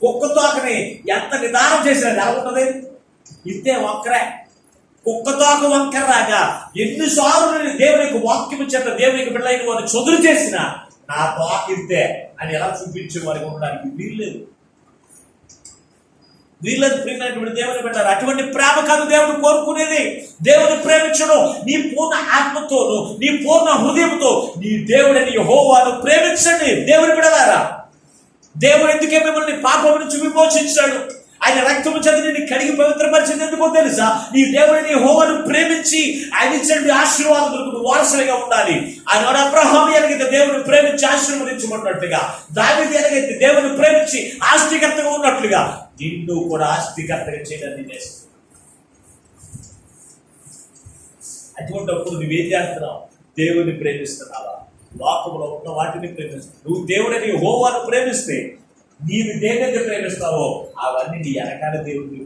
కుక్కతో అక్కని ఎంత నిదానం చేసినది ఎలా ఉంటుంది? ఇంతే వంకరే. కుక్కతోక వంకర రాగా ఎన్నిసార్లు దేవునికి వాక్యం చేత దేవునికి బిడ్డలైన వారిని చదువు చేసిన నా తోక ఇంతే అని ఎలా చూపించే వారికి ఉండడానికి వీల్లేదు. ప్రియమైనటువంటి దేవుని పెట్టారు. అటువంటి ప్రేమ కాదు దేవుడు కోరుకునేది. దేవుని ప్రేమించడం నీ పూర్ణ ఆత్మతోను, నీ పూర్ణ హృదయంతో నీ దేవుడిని యెహోవాను ప్రేమించండి. దేవుని బిడ్డలారా, దేవుడు ఎందుకే మిమ్మల్ని పాపం నుంచి విమోచించాడు? ఆయన రక్తము చేత నిన్ను కడిగి పవిత్రపరిచింది ఎందుకో తెలుసా? నీ దేవుడిని యెహోవాను ప్రేమించి ఆయన ఇచ్చే ఆశీర్వాదములకు వారసులుగా ఉండాలి. ఆయన అబ్రహాము ఎలాగైతే దేవుని ప్రేమించి ఆశీర్వదించబడినట్టుగా, దావీదు ఎలాగైతే దేవుని ప్రేమించి ఆస్తికర్తగా ఉన్నట్లుగా నిన్ను కూడా ఆస్తికర్తగా చేయడానికి చేస్తుంది. అటువంటిప్పుడు నువ్వేం చేస్తున్నావు? దేవుని ప్రేమిస్తున్నావా? లోకంలో ఉన్న వాటిని ప్రేమిస్తున్నావు. నువ్వు దేవుడిని యెహోవాను ప్రేమిస్తే నీవు దేనిని ప్రేమిస్తావో అవన్నీ నీ వెనకాల దేవుడిని.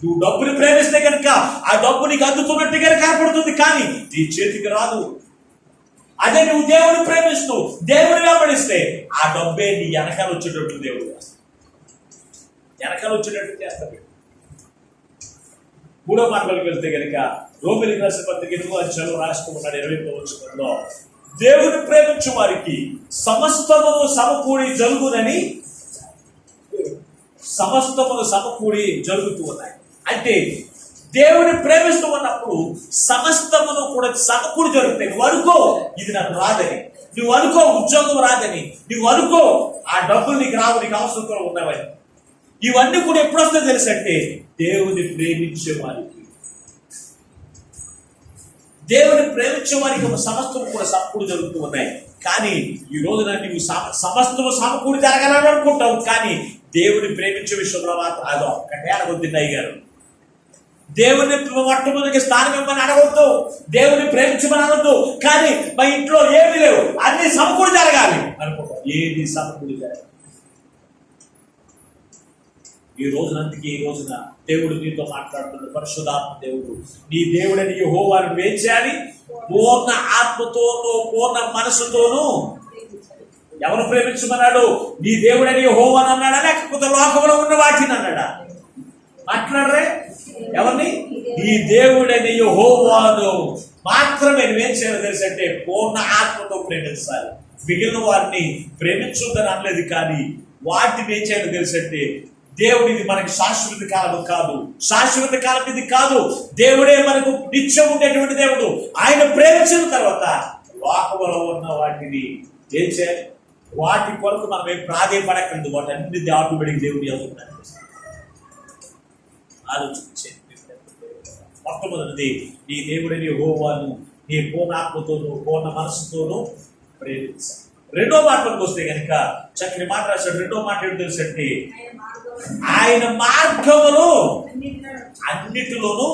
నువ్వు డబ్బుని ప్రేమిస్తే కనుక ఆ డబ్బు నీకు అందుతున్నట్టుగా కనపడుతుంది, కానీ నీ చేతికి రాదు. అదే నువ్వు దేవుని ప్రేమిస్తూ దేవుని వెంబడిస్తే ఆ డబ్బే నీ వెనకాల వచ్చేటట్లు దేవుడు చేస్తాడు. వెనకాల వచ్చేటట్టు చేస్తాడు. 3వ మాటలోకి వెళ్తే కనుక రోమిలికి రాసిన పత్రిక 8వ రాస్తూ ఉన్నాడు 28వ వచనంలో, దేవుని ప్రేమించు వారికి సమస్తమును సమకూడి జరుగునని, సమస్తమును సమకూడి జరుగుతూ ఉన్నాయి. అంటే దేవుని ప్రేమిస్తూ ఉన్నప్పుడు సమస్తమును కూడా సమకూడి జరుగుతాయి. నువ్వు అనుకో ఇది నాకు రాదని, నువ్వు అనుకో ఉద్యోగం రాదని, నువ్వు అనుకో ఆ డబ్బులు నీకు రావు, నీకు అవసరం కూడా ఉన్నవని, ఇవన్నీ కూడా ఎప్పుడు వస్తుందో తెలుసంటే దేవుని ప్రేమించే వారికి. దేవుని ప్రేమించే వారికి ఒక సమస్తం కూడా సమకూడి జరుగుతూ ఉన్నాయి. కానీ ఈ రోజున నువ్వు సమస్తము సమకూడి జరగాలని అనుకుంటావు, కానీ దేవుని ప్రేమించే విషయంలో మాత్రం అది ఒక్కటే అడగొద్దు. అయ్యారు దేవుని మొట్టమొదటి స్థానం ఇవ్వమని అడగొద్దు, దేవుని ప్రేమించమని అనొద్దు. కానీ మా ఇంట్లో ఏమీ లేవు, అన్ని సమకూడి జరగాలి అనుకుంటాం. ఏది సమకూడి జరగాలి? ఈ రోజున దేవుడు నీతో మాట్లాడుతున్నాడు. పరిశుద్ధాత్మ దేవుడు, నీ దేవుడని యెహోవాను వేచాలి, పూర్ణ ఆత్మతోనూ పూర్ణ మనసుతోనూ. ఎవరు ప్రేమించమన్నాడు? నీ దేవుడని యెహోవాను అన్నాడా, లేకపోతే లోకంలో ఉన్న వాటిని అన్నాడా? మాట్లాడరే ఎవరిని? నీ దేవుడని యెహోవాను మాత్రమే నువ్వేం చేయాలి తెలుసంటే పూర్ణ ఆత్మతో ప్రేమించాలి. మిగిలిన వారిని ప్రేమించుందని అనలేదు, కానీ వాటిని ఏం చేయాలి తెలుసంటే దేవుడు ఇది మనకి శాశ్వత కాలం కాదు, శాశ్వత కాలం ఇది కాదు. దేవుడే మనకు నిత్యం ఉండేటువంటి దేవుడు. ఆయన ప్రేమించిన తర్వాత లోకంలో ఉన్న వాటిని ఏం చేయాలి? వాటి కొరకు మనం ఏం ప్రాధేయపడకండి, వాటి అన్నింటి ఆటోమేటిక్ దేవుడు అవుతున్నాడు. ఆలోచించే మొట్టమొదటిది నీ దేవుడిని యెహోవాను నీ పూర్ణాత్మతోనూ పూర్ణ మనసుతోనూ ప్రేమించాలి. 2వ మాటలోకి వస్తే కనుక చక్కని మాట రాశాడు. 2వ మాట ఏంటి తెలుసంటే ఆయన మార్గములు అన్నిటిలోనూ,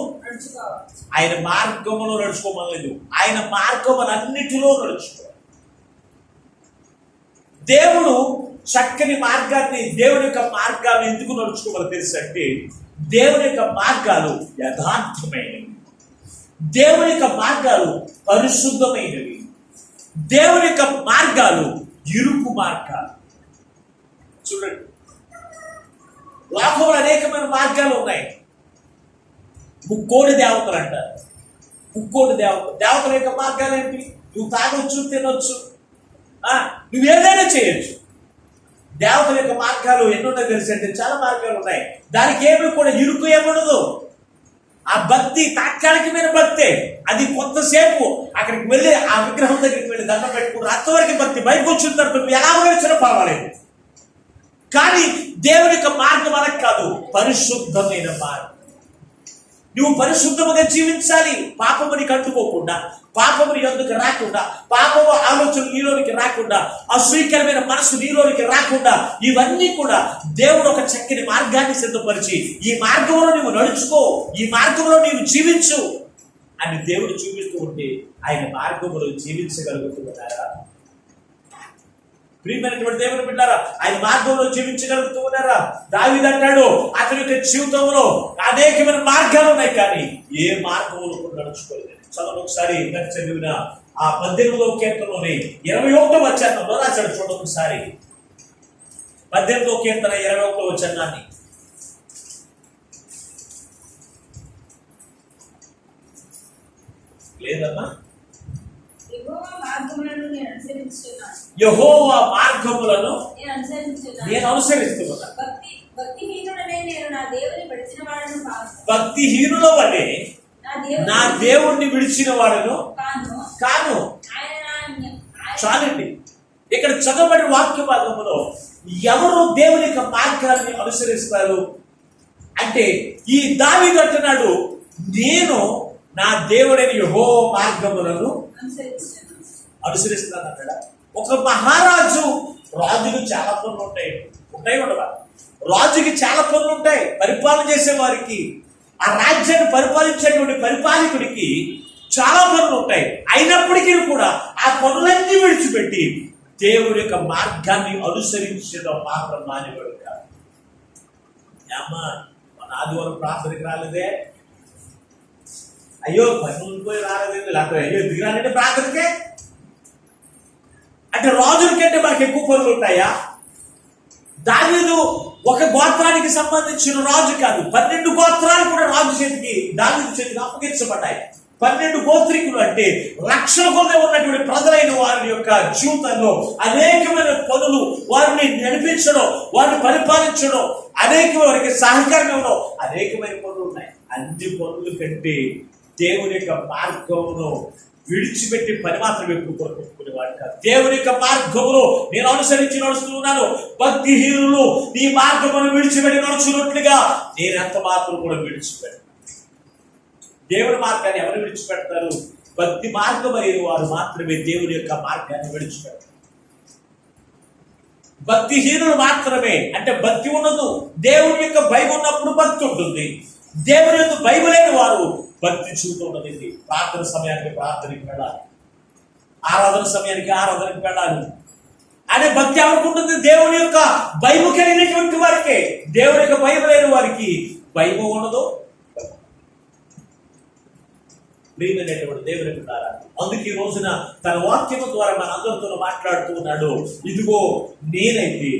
ఆయన మార్గములో నడుచుకోమలేదు, ఆయన మార్గములు అన్నిటిలో నడుచుకో. దేవుడు చక్కని మార్గాన్ని, దేవుని యొక్క మార్గాన్ని ఎందుకు నడుచుకోవాలో తెలుసంటే దేవుని యొక్క మార్గాలు యథార్థమైనవి, దేవుని యొక్క మార్గాలు పరిశుద్ధమైనవి, దేవుని యొక్క మార్గాలు ఇరుకు మార్గాలు. చూడండి, లోకంలో అనేకమైన మార్గాలు ఉన్నాయి. ముక్కోడి దేవతలు అంటారు, ఇంకోటి దేవతల యొక్క మార్గాలు ఏంటి? నువ్వు తాగొచ్చు, తినొచ్చు, నువ్వు ఏదైనా చేయొచ్చు. దేవతల యొక్క మార్గాలు ఎన్నున్నాయి తెలిసి అంటే చాలా మార్గాలు ఉన్నాయి. దానికి ఏమి కూడా ఇరుకు ఏముండదు. ఆ భక్తి తాత్కాలికమైన భక్తే. అది కొంతసేపు అక్కడికి వెళ్ళి ఆ విగ్రహం దగ్గరికి వెళ్ళి దండం పెట్టుకుని అంతవరకు భక్తి. బయటకు వచ్చిన తర్వాత నువ్వు ఎలా వచ్చినా పర్వాలేదు. కానీ దేవుని యొక్క మార్గం మనకు కాదు, పరిశుద్ధమైన మార్గం. నువ్వు పరిశుద్ధముగా జీవించాలి. పాపము నీకు అంటుకోకుండా, పాపము నీ యొద్దకు రాకుండా, పాపము ఆలోచనలు నీలోనికి రాకుండా, అసూయకరమైన మనసు నీలోనికి రాకుండా, ఇవన్నీ కూడా దేవుడు ఒక చక్కని మార్గాన్ని సిద్ధపరిచి ఈ మార్గంలో నువ్వు నడుచుకో, ఈ మార్గంలో నీవు జీవించు అని దేవుడు చూపిస్తూ ఉంటే ఆయన మార్గంలో జీవించగలుగుతున్నారా? ప్రియమైనటువంటి దేవుని బిడ్డారా, ఆయన మార్గంలో జీవించగలుగుతూ ఉన్నారా? దావీదు అంటాడు అతని యొక్క జీవితంలో అనేకమైన మార్గాలు ఉన్నాయి, కానీ ఏ మార్గంలో కూడా నడుచుకోలేదు. చదువు ఒకసారి ఇందాక చదివిన ఆ 18వ కీర్తనలోని 21వ వచనంలో రాశాడు. చూడండి ఒకసారి 18వ కీర్తన 21వ వచనాన్ని. లేదమ్మా, యెహోవా మార్గములను నేను అనుసరిస్తున్నా. భక్తిహీనుల వలె నా దేవుణ్ణి విడిచిన వాడను కాను. చాలండి. ఇక్కడ చదవబడిన వాక్య భాగంలో ఎవరు దేవుని యొక్క మార్గాన్ని అనుసరిస్తారు అంటే ఈ దావీదు అంటున్నాడు, నేను నా దేవుడైన యెహోవా మార్గములను అనుసరిస్తున్నాను అన్నాడు. ఒక మహారాజు, రాజుకు చాలా పనులు ఉంటాయి ఉండవా? రాజుకి చాలా పనులు ఉంటాయి. పరిపాలన చేసే వారికి, ఆ రాజ్యాన్ని పరిపాలించేటువంటి పరిపాలకుడికి చాలా పనులు ఉంటాయి. అయినప్పటికీ కూడా ఆ పనులన్నీ విడిచిపెట్టి దేవుడి యొక్క మార్గాన్ని అనుసరించడం మాత్రం మానేవాడు కాదు. అమ్మా, మన ఆదివారం ప్రార్థనకి రాలేదే, అయ్యో పనులు పోయి రాలేదండి, లేకపోతే అయ్యో దిగిరానంటే ప్రార్థనకే అంటే రాజుల కంటే మనకి ఎక్కువ పనులు ఉంటాయా? దావీదు ఒక గోత్రానికి సంబంధించిన రాజు కాదు, 12 గోత్రాలు కూడా రాజు చేతికి, దావీదు చేతికి అప్పగించబడ్డాయి. 12 గోత్రికులు అంటే లక్షల కొద్ది ఉన్నటువంటి ప్రజలైన వారి యొక్క జీవితంలో అనేకమైన పనులు, వారిని నడిపించడం, వారిని పరిపాలించడం, అనేక వారికి సహకారం ఇవ్వడం, అనేకమైన పనులు ఉన్నాయి. అన్ని పనుల కంటే దేవుని యొక్క మార్గమును విడిచిపెట్టి పని మాత్రం ఎక్కువ కొనుక్కునేవాడు కాదు. దేవుని యొక్క మార్గములో నేను అనుసరించి నడుస్తున్నాను. భక్తిహీనులు నీ మార్గమును విడిచిపెట్టి నడుచున్నట్లుగా నేను ఎంత మాత్రం కూడా విడిచిపెట్టాను. దేవుని మార్గాన్ని ఎవరు విడిచిపెడతారు? భక్తి మార్గం అనేది వారు మాత్రమే దేవుని యొక్క మార్గాన్ని విడిచిపెడతారు. భక్తిహీనులు మాత్రమే అంటే భక్తి ఉండదు. దేవుని యొక్క భయం ఉన్నప్పుడు భక్తి ఉంటుంది. దేవుని యొక్క భయం లేని వారు భక్తి చూస్తూ ఉన్నది. ప్రార్థన సమయానికి ప్రార్థనకి వెళ్ళాలి, ఆరాధన సమయానికి ఆరాధనకి వెళ్ళాలి అనే భక్తి ఎవరికి ఉంటుంది? దేవుని యొక్క భయం కలిగినటువంటి వారికే. దేవుని యొక్క భయం లేని వారికి భయం ఉండదు. ప్రియమైనటువంటి దేవుని బిడ్డలారా, అందుకే ఈ రోజున తన వాక్యము ద్వారా మన అందరితో మాట్లాడుతూ ఉన్నాడు. ఇదిగో నేనైతే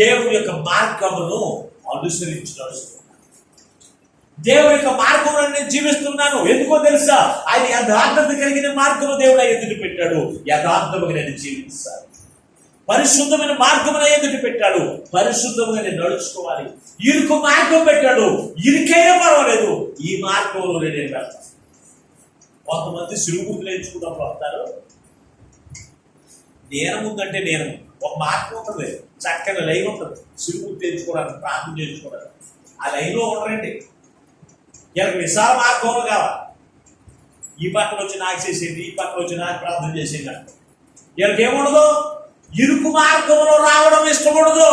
దేవుని యొక్క మార్గమును అనుసరించి నడుస్తున్నాను, దేవుని యొక్క మార్గంలో నేను జీవిస్తున్నాను. ఎందుకో తెలుసా? ఆయన యథార్థత కలిగిన మార్గము దేవుడు ఎదుటి పెట్టాడు. యథార్థముగా నేను జీవిస్తాను. పరిశుద్ధమైన మార్గమున ఎదుటి పెట్టాడు. పరిశుద్ధముగా నేను నడుచుకోవాలి. ఇరుకు మార్గం పెట్టాడు. ఇరుకైనా పర్వాలేదు, ఈ మార్గంలో నేను వెళ్తాను. కొంతమంది సిరుగుతులు ఎంచుకుంటూ వస్తారు. నేరం ఉందంటే నేను ఒక మార్గం ఉంటుంది, చక్కని లైన్ ఉంటుంది. సిరుగుతు తెచ్చుకోవడానికి, ప్రార్థన చేసుకోవడానికి ఆ లైన్లో ఉండరండి. వీళ్ళకి విశాల మార్గంలో కావాలి. ఈ పక్కన వచ్చి నాకు చేసేది, ఈ పక్కన వచ్చి నాకు ప్రార్థన చేసేది అంటే వీళ్ళకి ఏముండదు? ఇరుకు మార్గంలో రావడం ఇష్టపడదు.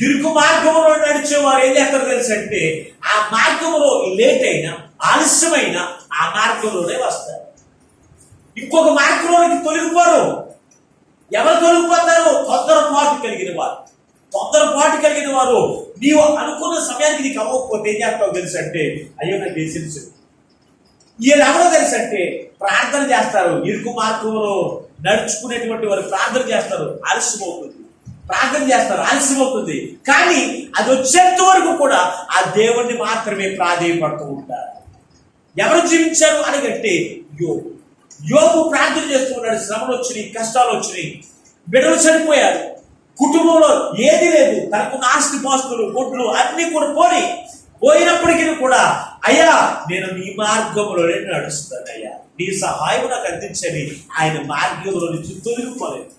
ఇరుకు మార్గంలో నడిచేవారు ఏం చేస్తారు తెలుసు అంటే, ఆ మార్గంలో లేట్ అయినా ఆలస్యమైనా ఆ మార్గంలోనే వస్తారు. ఇంకొక మార్గంలోకి తొలగిపోరు. ఎవరు తొలగిపోతారు? తొందరపాటు కలిగిన వారు. తొందరపాటు కలిగిన వారు నీవు అనుకున్న సమయానికి నీకు అవ్వకపోతే ఏం చేస్తావు తెలుసు అంటే, అయ్యో నాకు తెలుసు. వీళ్ళు ఎవరో తెలుసు అంటే ప్రార్థన చేస్తారు. ఇరుకు మార్గంలో నడుచుకునేటువంటి వారు ప్రార్థన చేస్తారు, ఆలస్యమవుతుంది. ప్రార్థన చేస్తారు, ఆలస్యమవుతుంది. కానీ అది వచ్చేంత వరకు కూడా ఆ దేవుణ్ణి మాత్రమే ప్రాధేయపడుతూ ఉంటారు. ఎవరు జీవించారు అడిగంటే యోబు ప్రార్థన చేస్తూ ఉన్నాడు. శ్రమలు వచ్చినాయి, కష్టాలు వచ్చినాయి, బిడ్డలు చనిపోయారు, కుటుంబంలో ఏది లేదు, తనకున్న ఆస్తి పాస్తులు గొడ్లు అన్ని కూడా పోయినప్పటికీ కూడా అయ్యా నేను నీ మార్గంలోనే నడుస్తాను, అయ్యా నీ సహాయం నాకు అందించని ఆయన మార్గంలో నుంచి తొలగిపోలేదు.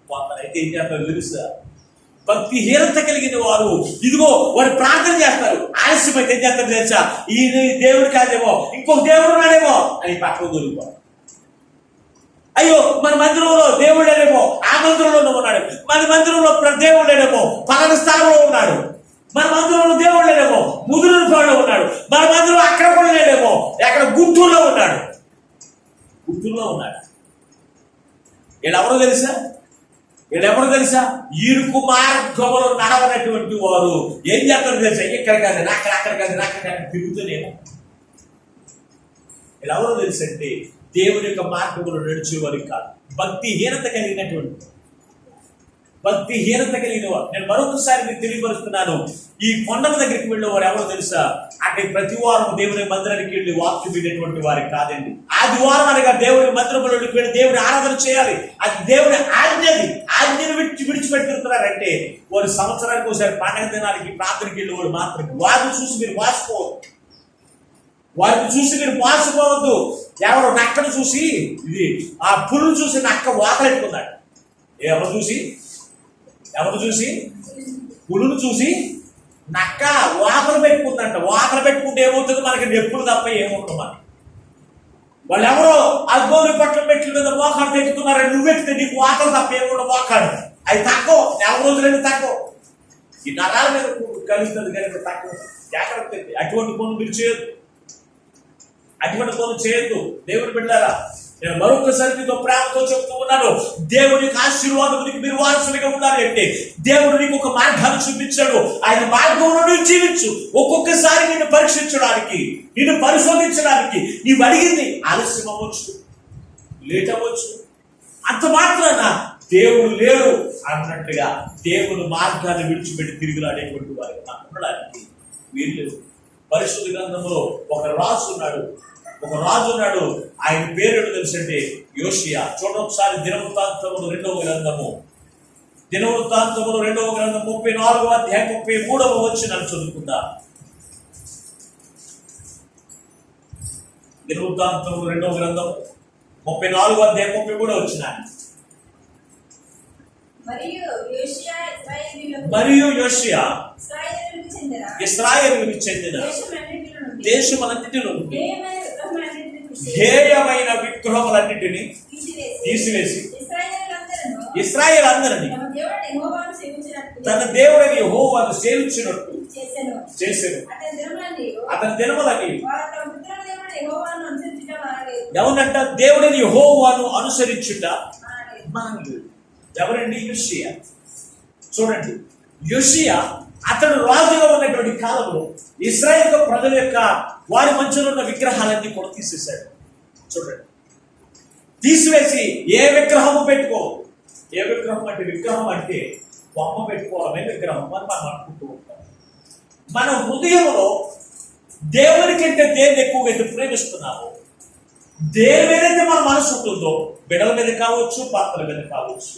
కొందరైతే ఏం చేస్తారు తెలుసా, భక్తిహీనత కలిగిన వారు ఇదిగో వారు ప్రార్థన చేస్తారు, ఆలస్యమైతే ఏం చేస్తారు తెలుసా, ఈ దేవుడు కాదేమో ఇంకొక దేవుడు ఉన్నాడేమో అని పక్కకు దొరికిపోతారు. అయ్యో మన మందిరంలో దేవుడు లేడేమో, ఆ మందిరంలో ఉన్నాడు, మన మందిరంలో దేవుడు లేడేమో పలానా స్థానంలో ఉన్నాడు, మన మందిరంలో దేవుడు లేడేమో ముదురుపాడులో ఉన్నాడు, మన మందిరంలో అక్కడ కూడా లేడేమో అక్కడ గుంటూరులో ఉన్నాడు. వీళ్ళెవరో తెలుసా, ఇరుకు మార్గంలో నడవనటువంటి వారు ఏం చేస్తారు తెలుసా, ఇక్కడ కాదు అక్కడ కాదు తిరుగుతూనేమో. వీళ్ళెవరో తెలుసంటే దేవుని యొక్క మార్గంలో నడిచేవారు కాదు, భక్తిహీనత కలిగిన వారు. నేను మరొకసారి మీకు తెలియపరుస్తున్నాను, ఈ కొండల దగ్గరికి వెళ్ళేవారు ఎవరో తెలుసా, అంటే ప్రతి వారం దేవుని మందిరానికి వెళ్ళి వాక్యం వినేటువంటి వారి కాదండి. ఆదివారం అనగా దేవుని మందిరంలోకి వెళ్ళి దేవుని ఆరాధన చేయాలి, అది దేవుని ఆజ్ఞను విడిచిపెట్టుతున్నారంటే వారు సంవత్సరానికి ఒకసారి పండగ దినానికి ప్రార్థనకి వెళ్ళేవాడు మాత్రమే. వారిని చూసి మీరు మోసపోవద్దు. ఎవరు నక్కను చూసి ఇది ఆ పులును చూసి నక్క వాకలెట్టుకున్నాడు. ఎవరు చూసి పులును చూసి నక్క వాకలు పెట్టుకుందంట. వాకలు పెట్టుకుంటే ఏమవుతుంది, మనకి నొప్పులు తప్ప ఏమవుతుంది మనకి. వాళ్ళు ఎవరో ఆ గోరు పట్ల మెట్ల మీద మోకాడు పెట్టుకున్నారని నువ్వెక్కితే నీకు వాకలు తప్ప ఏమన్నా మోకాడు అది తక్కువ, నెల రోజులైనా తక్కువ, ఈ నరాల మీద కలుస్తుంది కనుక తక్కువ. జాగ్రత్త, అటువంటి పనులు మీరు చేయొద్దు. దేవుని బిడ్డలారా, నేను మరొకసారి మీతో ప్రేమతో చెప్తూ ఉన్నాను, దేవుని ఆశీర్వాదానికి మీరు వారసులుగా ఉండాలి అంటే దేవుడు నీకు ఒక మార్గాన్ని చూపించాడు. ఆయన మార్గంలో నువ్వు జీవించు. ఒక్కొక్కసారి నిన్ను పరీక్షించడానికి, నిన్ను పరిశోధించడానికి నీవు అడిగింది ఆలస్యం అవ్వచ్చు, లేట్ అవ్వచ్చు. అంత మాత్రాన దేవుడు లేడు అన్నట్టుగా దేవుని మార్గాన్ని విడిచిపెట్టి తిరిగిలాడేటువంటి వారికి ఉండడానికి వీలు లేదు. పరిశుద్ధ గ్రంథంలో ఒక రాజు ఉన్నాడు. ఆయన పేరు తెలుసంటే యోషియా. చూడండి ఒకసారి దినవృత్తాంతములు 2వ గ్రంథము 34వ అధ్యాయం 33వ వచనం చదువుకుందా. దినవృత్తాంతములు 2వ గ్రంథం 34వ అధ్యాయం 33వ వచనం. మరియు యోషియా ఇశ్రాయేలుకు చెందిన దేశములన్నిటి నుండి హేయమైన విగ్రహములన్నిటిని తీసివేసి ఇశ్రాయేలు అందరినీ తన దేవుడని యెహోవాను సేవించినట్టు చేసెను. అతని దినములన్నీ ఎవరంట, దేవుడని యెహోవాను అనుసరించుట మానలేదు. ఎవరండి? యోషియా. చూడండి, యోషియా అతడు రాజుగా ఉన్నటువంటి కాలంలో ఇశ్రాయేలు ప్రజల యొక్క వారి మధ్యలో ఉన్న విగ్రహాలన్నీ కూడా తీసేశాడు. చూడండి, తీసివేసి ఏ విగ్రహము పెట్టుకో. ఏ విగ్రహం అంటే బొమ్మ పెట్టుకోవడమే విగ్రహం అని మనం అనుకుంటూ ఉంటాం. మన హృదయంలో దేవుని కంటే దేన్ని ఎక్కువగా అయితే ప్రేమిస్తున్నాము, దేని మీదైతే మన మనసు ఉంటుందో, బిడ్డల మీద కావచ్చు, భర్తల మీద కావచ్చు,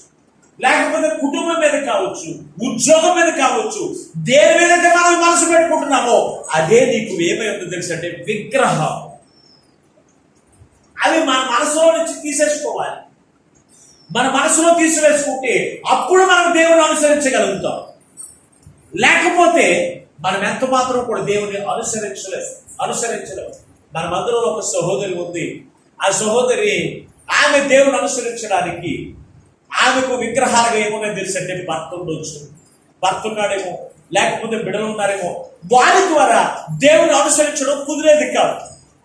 లేకపోతే కుటుంబం మీద కావచ్చు, ఉద్యోగం మీద కావచ్చు, దేని మీదైతే మనం మనసు పెట్టుకుంటున్నామో అదే నీకు ఏమై ఉందో తెలుసు అంటే విగ్రహం. అవి మన మనసులో నుంచి తీసేసుకోవాలి. మన మనసులో తీసివేసుకుంటే అప్పుడు మనం దేవుని అనుసరించగలుగుతాం. లేకపోతే మనం ఎంత మాత్రం కూడా దేవుని అనుసరించలేము. మన మధ్యలో ఒక సహోదరి ఉంది. ఆ సహోదరి ఆమె దేవుని అనుసరించడానికి ఆమెకు విగ్రహాలుగా ఏమన్నా తెలుసు అంటే భర్త ఉన్నాడేమో, లేకపోతే బిడ్డలు ఉన్నారేమో. వారి ద్వారా దేవుని అనుసరించడం కుదిరేది కాదు.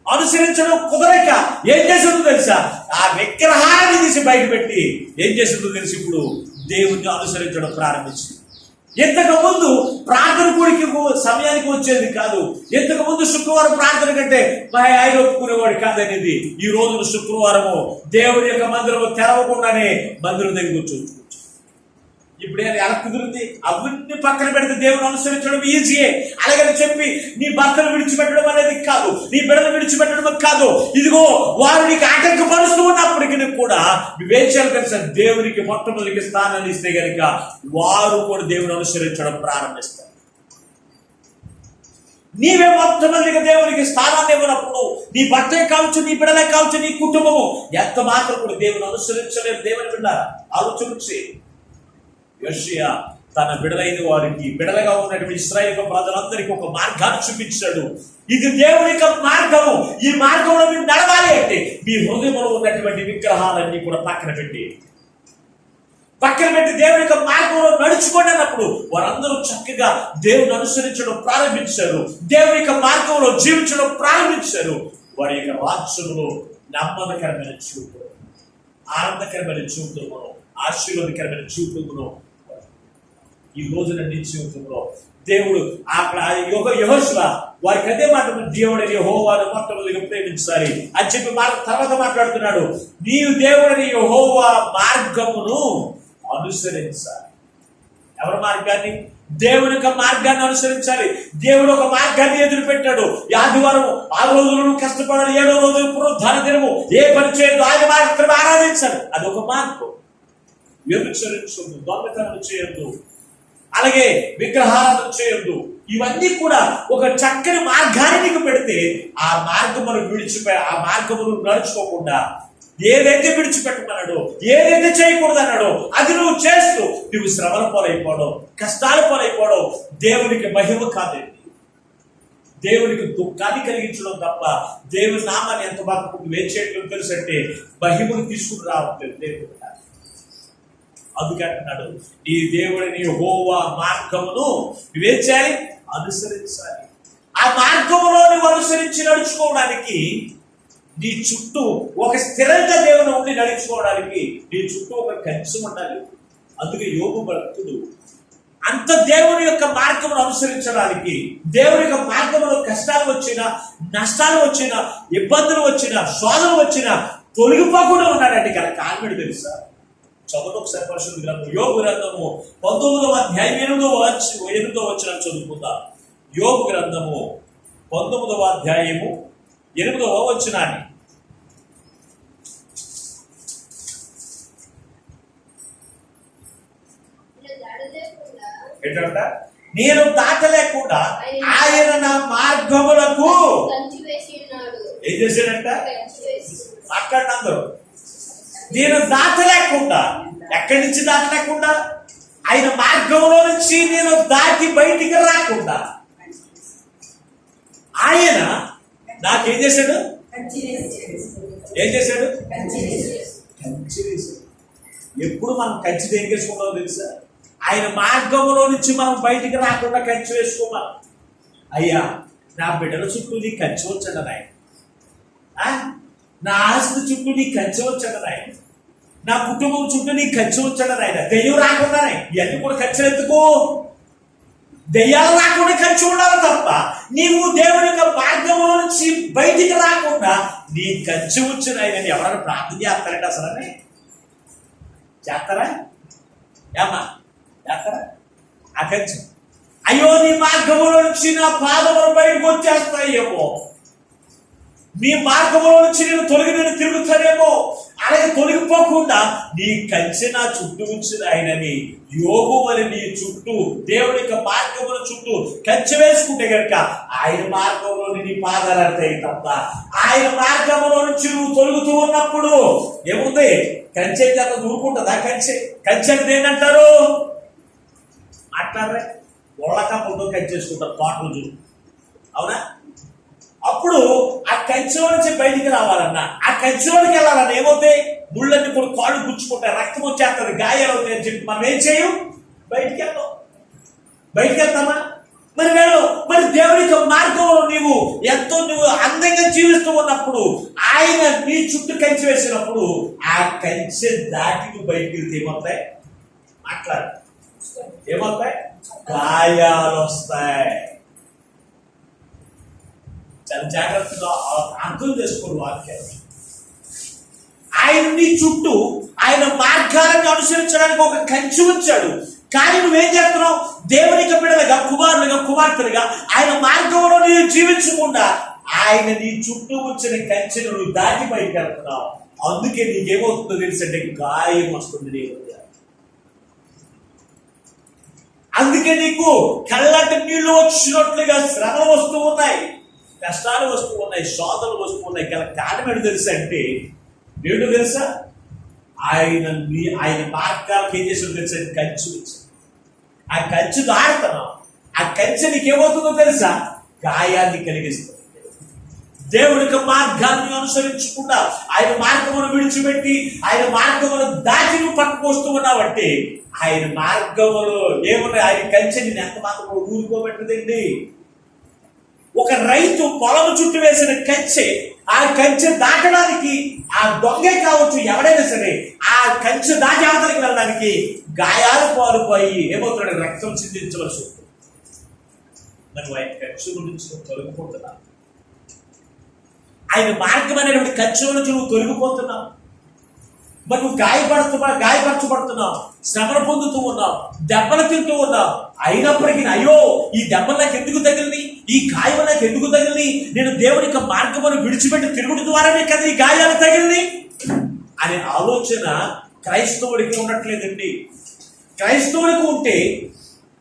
అనుసరించడం కుదరక ఏం చేసిందో తెలుసా, ఆ విగ్రహాన్ని తీసి బయట పెట్టి ఏం చేసిందో తెలుసు, ఇప్పుడు దేవుణ్ణి అనుసరించడం ప్రారంభించింది. ఇంతకు ముందు ప్రార్థన కూడికి సమయానికి వచ్చేది కాదు. ఇంతకు ముందు శుక్రవారం ప్రార్థన కంటే ఆయన ఒప్పుకునేవాడు కాదనేది ఈ రోజు శుక్రవారము దేవుని యొక్క మందిరము తెరవకుండానే మందిరం దగ్గర కూర్చోవచ్చు. ఇప్పుడు ఎలా కుదిరింది? అవన్నీ పక్కన పెడితే దేవుని అనుసరించడం ఈజీయే. అలాగని చెప్పి నీ భర్తను విడిచిపెట్టడం అనేది కాదు, నీ బిడ్డను విడిచిపెట్టడం కాదు. ఇదిగో వారు నీకు ఆటంకపరుస్తూ ఉన్నప్పటికీ కూడా నువ్వేం చేయాలి తెలుసా? దేవునికి మొట్టమొదటి స్థానాన్ని ఇస్తే గనుక వారు కూడా దేవుని అనుసరించడం ప్రారంభిస్తారు. నీవే మొట్టమొదటిగా దేవునికి స్థానాన్ని ఇవ్వనప్పుడు నీ భర్తే కావచ్చు, నీ బిడ్డలే కావచ్చు, నీ కుటుంబము ఎంత మాత్రం కూడా దేవుని అనుసరించలేదు. దేవుని బిడ్డ ఆలోచించి యోషియా తన బిడలైన వారికి, బిడలగా ఉన్నటువంటి ఇశ్రాయేలు ప్రజలందరికీ ఒక మార్గాన్ని చూపించాడు. ఇది దేవుని యొక్క మార్గము. ఈ మార్గంలో మీరు నడవాలి అంటే మీ హృదయంలో ఉన్నటువంటి విగ్రహాలన్నీ కూడా పక్కన పెట్టి దేవుని యొక్క మార్గంలో నడుచుకోండి అన్నప్పుడు వారందరూ చక్కగా దేవుని అనుసరించడం ప్రారంభించారు. దేవుని యొక్క మార్గంలో జీవించడం ప్రారంభించారు. వారి యొక్క రాజ్యంలో నమ్మకరమైన చూపు, ఆనందకరమైన చూపుతో, ఆశీర్వాదకరమైన చూపుతో ఈ రోజున నీ జీవితంలో దేవుడు అక్కడ యెహోషువ వారికి అదే మాట, దేవుడని యెహోవాను మొట్టమొదటిగా ప్రేమించాలి అని చెప్పి తర్వాత మాట్లాడుతున్నాడు. నీవు దేవుడని యెహోవా మార్గమును అనుసరించాలి. ఎవరి మార్గాన్ని? దేవుని యొక్క మార్గాన్ని అనుసరించాలి. దేవుడు ఒక మార్గాన్ని ఎదురుపెట్టాడు. ఆదివారం 6 రోజులు కష్టపడాలి, 7వ రోజు పునరుద్ధాన దినము ఏ పని చేయదు, ఆయన మాత్రమే ఆరాధించాలి. అది ఒక మార్గం. వ్యభిచరించొద్దు, దొంగతనం చేయొద్దు, అలాగే విగ్రహాలను చేయొద్దు. ఇవన్నీ కూడా ఒక చక్కని మార్గాన్ని నీకు పెడితే ఆ మార్గమును ఆ మార్గమును నడుచుకోకుండా ఏదైతే విడిచిపెట్టమన్నాడో, ఏదైతే చేయకూడదు అన్నాడో అది నువ్వు చేస్తూ నువ్వు శ్రమల పాలైపోవడం, కష్టాల పాలైపోవడం దేవునికి మహిమ కాదండి. దేవునికి దుఃఖాన్ని కలిగించడం తప్ప దేవుని నామాన్ని ఎంత బాగా నువ్వేం చేయడం తెలుసు అంటే మహిమను తీసుకుని రావట్లేదు దేవుడు. అందుకే అంటున్నాడు, ఈ దేవుడిని యెహోవా మార్గమును నువ్వేం చేయాలి? అనుసరించాలి. ఆ మార్గములో నువ్వు అనుసరించి నడుచుకోవడానికి నీ చుట్టూ ఒక స్థిరంగా దేవుని ఉండి నడుచుకోవడానికి నీ చుట్టూ ఒక కంచె ఉండాలి. అందుకే యోబు భక్తుడు అంత దేవుని యొక్క మార్గమును అనుసరించడానికి, దేవుని యొక్క మార్గంలో కష్టాలు వచ్చినా, నష్టాలు వచ్చినా, ఇబ్బందులు వచ్చినా, శోధనలు వచ్చినా తొలగిపోకుండా ఉన్నాడంటే గల కారణం తెలుసా? చదువు ఒకసారి పరిశుద్ధ గ్రంథం యోబు గ్రంథము 19వ అధ్యాయం 8వ వచనం చదువుకుందాం. యోబు గ్రంథము 19వ అధ్యాయము 8వ వచనాన్ని. ఏంటంట? నేను దాటలేకుండా ఆయన నా మార్గములకు ఏం చేశాడంట? మాట్లాడిన అందరూ నేను దాటలేకుండా, ఎక్కడి నుంచి దాటలేకుండా? ఆయన మార్గంలో నుంచి నేను దాటి బయటికి రాకుండా ఆయన నాకేం చేశాడు? ఏం చేశాడు? కంచి వేశాడు. ఎప్పుడు మనం కంచి దేనికి వేసుకుంటామో తెలుసా? ఆయన మార్గంలో నుంచి మనం బయటికి రాకుండా కంచి వేసుకోమా. అయ్యా నా బిడ్డల చుట్టూ నీ కంచి వచ్చాడు ఆయన, నా ఆస్తి చుట్టూ నీ కంచె వచ్చాడు ఆయన, నా కుటుంబం చుట్టూ నీ కంచె వచ్చాడు ఆయన. దెయ్యం రాకుండానే ఇవన్నీ కూడా కంచెలు ఎందుకు? దెయ్యాలు రాకుండా కంచె ఉండాలి తప్ప నీవు దేవుని యొక్క మార్గంలో నుంచి బయటికి రాకుండా నీ కంచె వచ్చిన ఆయన ఎవరైనా ప్రార్థన చేస్తారండి? అసలు చేస్తారా? ఏమా చేస్తారా? ఆ కంచె అయ్యో నీ మార్గంలో నుంచి నా పాదములు బయటకు వచ్చేస్తాయేమో, నీ మార్గంలో నుంచి నేను తిరుగుతానేమో, అలాగే తొలగిపోకుండా నీ కంచె నా చుట్టూ ఉంచిన ఆయనని యోబు మరి నీ చుట్టూ దేవుని యొక్క మార్గముల చుట్టూ కంచె వేసుకుంటే కనుక ఆయన మార్గంలో నీ పాదాలు అంటాయి తప్ప ఆయన మార్గంలో నుంచి నువ్వు తొలుగుతూ ఉన్నప్పుడు ఏముంది? కంచె చేత దూరుకుంటుందా? కంచె ఏంటంటారు? మాట్లాడరే గోళకప్పులతో కంచేసుకుంటారు తోటలు చూ, అవునా? అప్పుడు ఆ కంచెలో నుంచి బయటికి రావాలన్నా, ఆ కంచెలోకి వెళ్ళాలన్నా ఏమవుతాయి? ముళ్ళన్నీ కూడా కాళ్ళు గుచ్చుకుంటాయి, రక్తం వచ్చేస్తుంది, గాయాలు అవుతాయి అని చెప్పి మనం ఏం చేయం? బయటికి వెళ్తామా? మరి దేవుని యొక్క మార్గంలో నువ్వు అందంగా జీవిస్తూ ఉన్నప్పుడు ఆయన నీ చుట్టూ కంచె వేసినప్పుడు ఆ కంచె దాటి నువ్వు బయటికి వెళ్తే ఏమవుతాయి? ఏమవుతాయి? గాయాలు వస్తాయి. చాలా జాగ్రత్తగా అర్థం చేసుకోండి వాక్యాలు. ఆయన నీ చుట్టూ ఆయన మార్గాలను అనుసరించడానికి ఒక కంచె ఉంచాడు. కానీ నువ్వేం చేస్తున్నావు? దేవునికి బిడ్డలుగా, కుమారులుగా, కుమార్తెలుగా ఆయన మార్గంలో నీవు జీవించకుండా ఆయన నీ చుట్టూ వచ్చిన కంచెను నువ్వు దాటి పైకి వెళ్తున్నావు. అందుకే నీకేమవుతుందో తెలుసంటే గాయం వస్తుంది నీకు. అందుకే నీకు కళ్ళంటి నీళ్లు వచ్చినట్లుగా శ్రమలు వస్తూ ఉన్నాయి, కష్టాలు వస్తూ ఉన్నాయి, శోధనలు వస్తూ ఉన్నాయి. కారణం ఏంటో తెలుసా అంటే ఏంటో తెలుసా? ఆయన మార్గాలకు ఏం చేసాడు తెలుసా? కంచె వచ్చాడు. ఆ కంచె దాడుతున్నావు. ఆ కంచె నీకేమవుతుందో తెలుసా? గాయాన్ని కలిగిస్తుంది. దేవుడి యొక్క మార్గాన్ని అనుసరించకుండా ఆయన మార్గమును విడిచిపెట్టి ఆయన మార్గమును దాటి నువ్వు పక్కకు వస్తూ ఉన్నావంటే ఆయన మార్గములు ఏమన్నా ఆయన కంచెని ఎంత మాత్రం ఊరుకోబెట్టదండి. ఒక రైతు పొలం చుట్టూ వేసిన కంచె, ఆ కంచె దాటడానికి ఆ దొంగే కావచ్చు ఎవడైనా సరే ఆ కంచె దాటి అవతలికి వెళ్ళడానికి గాయాలు పాలుపోయి ఏమవుతున్నాడు? రక్తం చిందించవలసి ఉంటుంది. మరి ఆయన కంచె గురించి తొలగిపోతున్నా, ఆయన మార్గం అనేటువంటి కంచె నుంచి నువ్వు తొలగిపోతున్నావు. మరి నువ్వు గాయపరచబడుతున్నావు, శ్రమను పొందుతూ ఉన్నావు, దెబ్బలు తింటూ ఉన్నావు. అయినప్పటికీ అయ్యో ఈ దెబ్బలు నాకు ఎందుకు తగిలింది, ఈ గాయం నాకు ఎందుకు తగిలింది, నేను దేవుని యొక్క మార్గమును విడిచిపెట్టి తిరుగుడు ద్వారానే కదా ఈ గాయాలు తగిలింది అనే ఆలోచన క్రైస్తవుడికి ఉండట్లేదండి. క్రైస్తవుడికి ఉంటే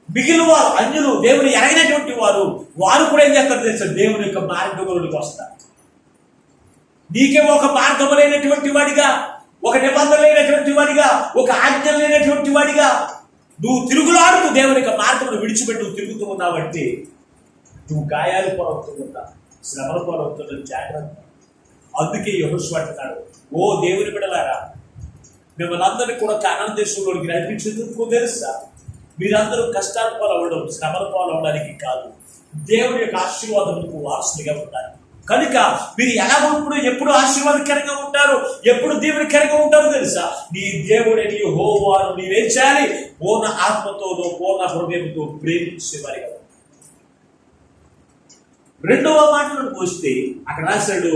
మిగిలిన వారు, అన్యులు, దేవుని ఎరగినటువంటి వారు కూడా ఏం చేస్తారు తెలుసా? దేవుని యొక్క మార్గములకు వస్తారు. నీకే ఒక మార్గము లేనటువంటి వాడిగా, ఒక నిబంధన లేనటువంటి వాడిగా, ఒక ఆజ్ఞ లేనటువంటి వాడిగా నువ్వు తిరుగులాడుతూ దేవుని యొక్క మార్గమును విడిచిపెట్టి నువ్వు తిరుగుతూ ఉన్నావంటే నువ్వు గాయాలు పోరవుతూ ఉంటావు, శ్రమలు పోరవుతున్న జాగ్రత్త. అందుకే యెహోషువ అంటున్నాడు, ఓ దేవుని బిడ్డలారా, మిమ్మల్ని అందరినీ కూడా కానాను దేశంలోకి నడిపించేందుకు తెలుసా? మీరందరూ కష్టాల పాలవడం, శ్రమల పాలవడానికి కాదు, దేవుని యొక్క ఆశీర్వాదములకు వారసులుగా ఉండాలి. కనుక మీరు ఎలా ఎప్పుడు ఆశీర్వాదకరంగా ఉంటారు, ఎప్పుడు దేవునికరంగా ఉంటారో తెలుసా? నీ దేవుడే నీ యెహోవాను నీవేం చేయాలి? పూర్ణ ఆత్మతోనూ పూర్ణ హృదయంతో ప్రేమించేవారిగా. రెండవ మాటలను వస్తే అక్కడ రాశాడు,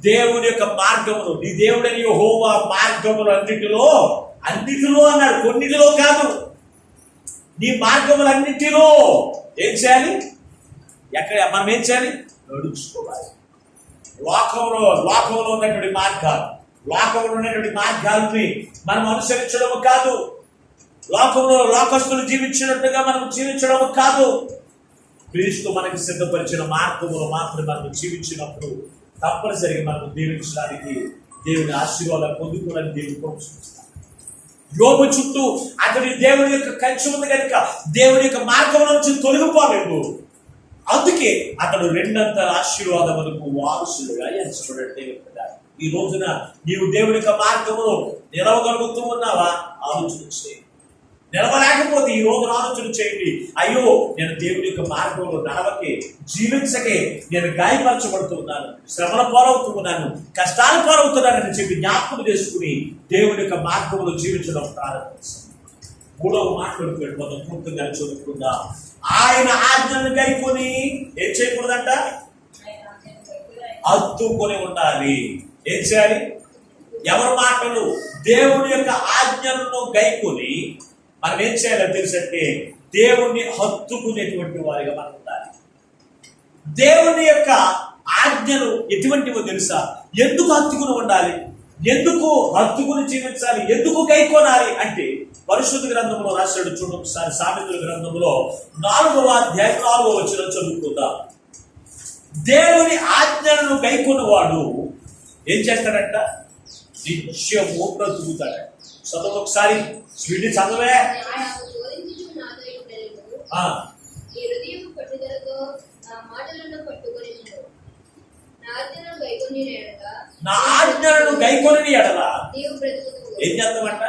దేవుని యొక్క మార్గమును, నీ దేవుడని యెహోవా మార్గములు అన్నిటిలో అన్నాడు, కొన్నిటిలో కాదు. నీ మార్గములన్నిటిలో ఏం చేయాలి? ఎక్కడ మనం ఏం చేయాలి? నడుచుకోవాలి. లోకంలో ఉన్నటువంటి మార్గాలని మనం అనుసరించడం కాదు, లోకస్తులు జీవించినట్టుగా మనం జీవించడం కాదు. క్రీస్తు మనకి సిద్ధపరిచిన మార్గములు మాత్రం మనం జీవించినప్పుడు తప్పనిసరిగా మనం దీవించడానికి, దేవుని ఆశీర్వాదాలు పొందుకోవడానికి దేవుని ప్రోత్సహిస్తాం. యోబు చుట్టూ అతని దేవుని యొక్క కంచె ఉంది కనుక దేవుని యొక్క మార్గం నుంచి తొలగిపోలేదు. అందుకే అతడు రెండంతల ఆశీర్వాదములకు వారసులుగా ఎంచబడే. ఈ రోజున నీవు దేవుని యొక్క మార్గములో నిలవగలుగుతూ ఉన్నావా? ఆలోచన చేయి. నిలవలేకపోతే ఈ రోజు ఆలోచన చేయండి, అయ్యో నేను దేవుని యొక్క మార్గంలో నడవకే, జీవించకే నేను గాయపరచబడుతున్నాను, శ్రమల పాలవుతూ ఉన్నాను, కష్టాలు పాలవుతున్నానని చెప్పి జ్ఞాపకం చేసుకుని దేవుని యొక్క మార్గంలో జీవించడం ప్రారంభించాను. మూడవ మాట్లాడుకోండి, మనం పూర్తిగా చదువుకుందాం. ఆయన ఆజ్ఞను గైకొని ఏం చేయకూడదంట? హత్తుకొని ఉండాలి. ఏం చేయాలి? ఎవరి మాటలు? దేవుని యొక్క ఆజ్ఞలను గైకొని మనం ఏం చేయాలో తెలుసంటే దేవుణ్ణి హత్తుకునేటువంటి వారిగా మనం ఉండాలి. దేవుని యొక్క ఆజ్ఞలు ఎటువంటివో తెలుసా? ఎందుకు హత్తుకుని ఉండాలి, ఎందుకు హత్తుకుని జీవించాలి, ఎందుకు గైకోనాలి అంటే పరిశుద్ధ గ్రంథంలో రాశాడు. చూడండి ఒకసారి సామెతల గ్రంథంలో 4వ అధ్యాయం 4వ వచనం చదువుకుందాం. దేవుని ఆజ్ఞలను గైకొన్నవాడు ఏం చేస్తాడంట? నిత్యము బ్రతుకుతాడు. చదువు ఒకసారి, స్వీట్ చదవే. నా ఆజ్ఞలను గైకొని ఎడల ఏం చేస్తామంట?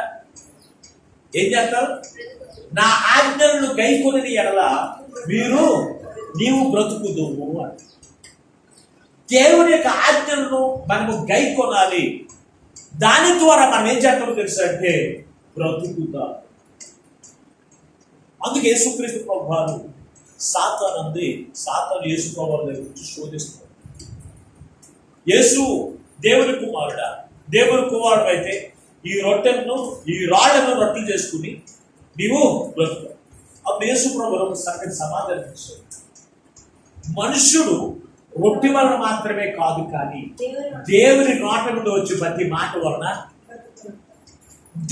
ఏం చేస్తారు? నా ఆజ్ఞలను గైకొని ఎడల నీవు బ్రతుకుదువు అంట. దేవుని యొక్క ఆజ్ఞలను మనము గైకొనాలి. దాని ద్వారా మనం ఏం చేస్తామో తెలుసు అంటే బ్రతుకుతాం. అందుకే యేసుక్రీస్తు ప్రభువారు సాతాను యేసు ప్రభువారి దగ్గర నుంచి శోధిస్తాడు. యేసు దేవుని కుమారుడా? దేవుని కుమారుడు అయితే ఈ రాళ్లను రొట్టెలు చేసుకుని నీవు బ్రతుకు. అప్పుడు యేసు ప్రభువు ఒక సంగతి సమాధానం ఇచ్చాడు. మనుష్యుడు రొట్టె వలన మాత్రమే కాదు, కానీ దేవుని నోట నుండి వచ్చే ప్రతి మాట వలన,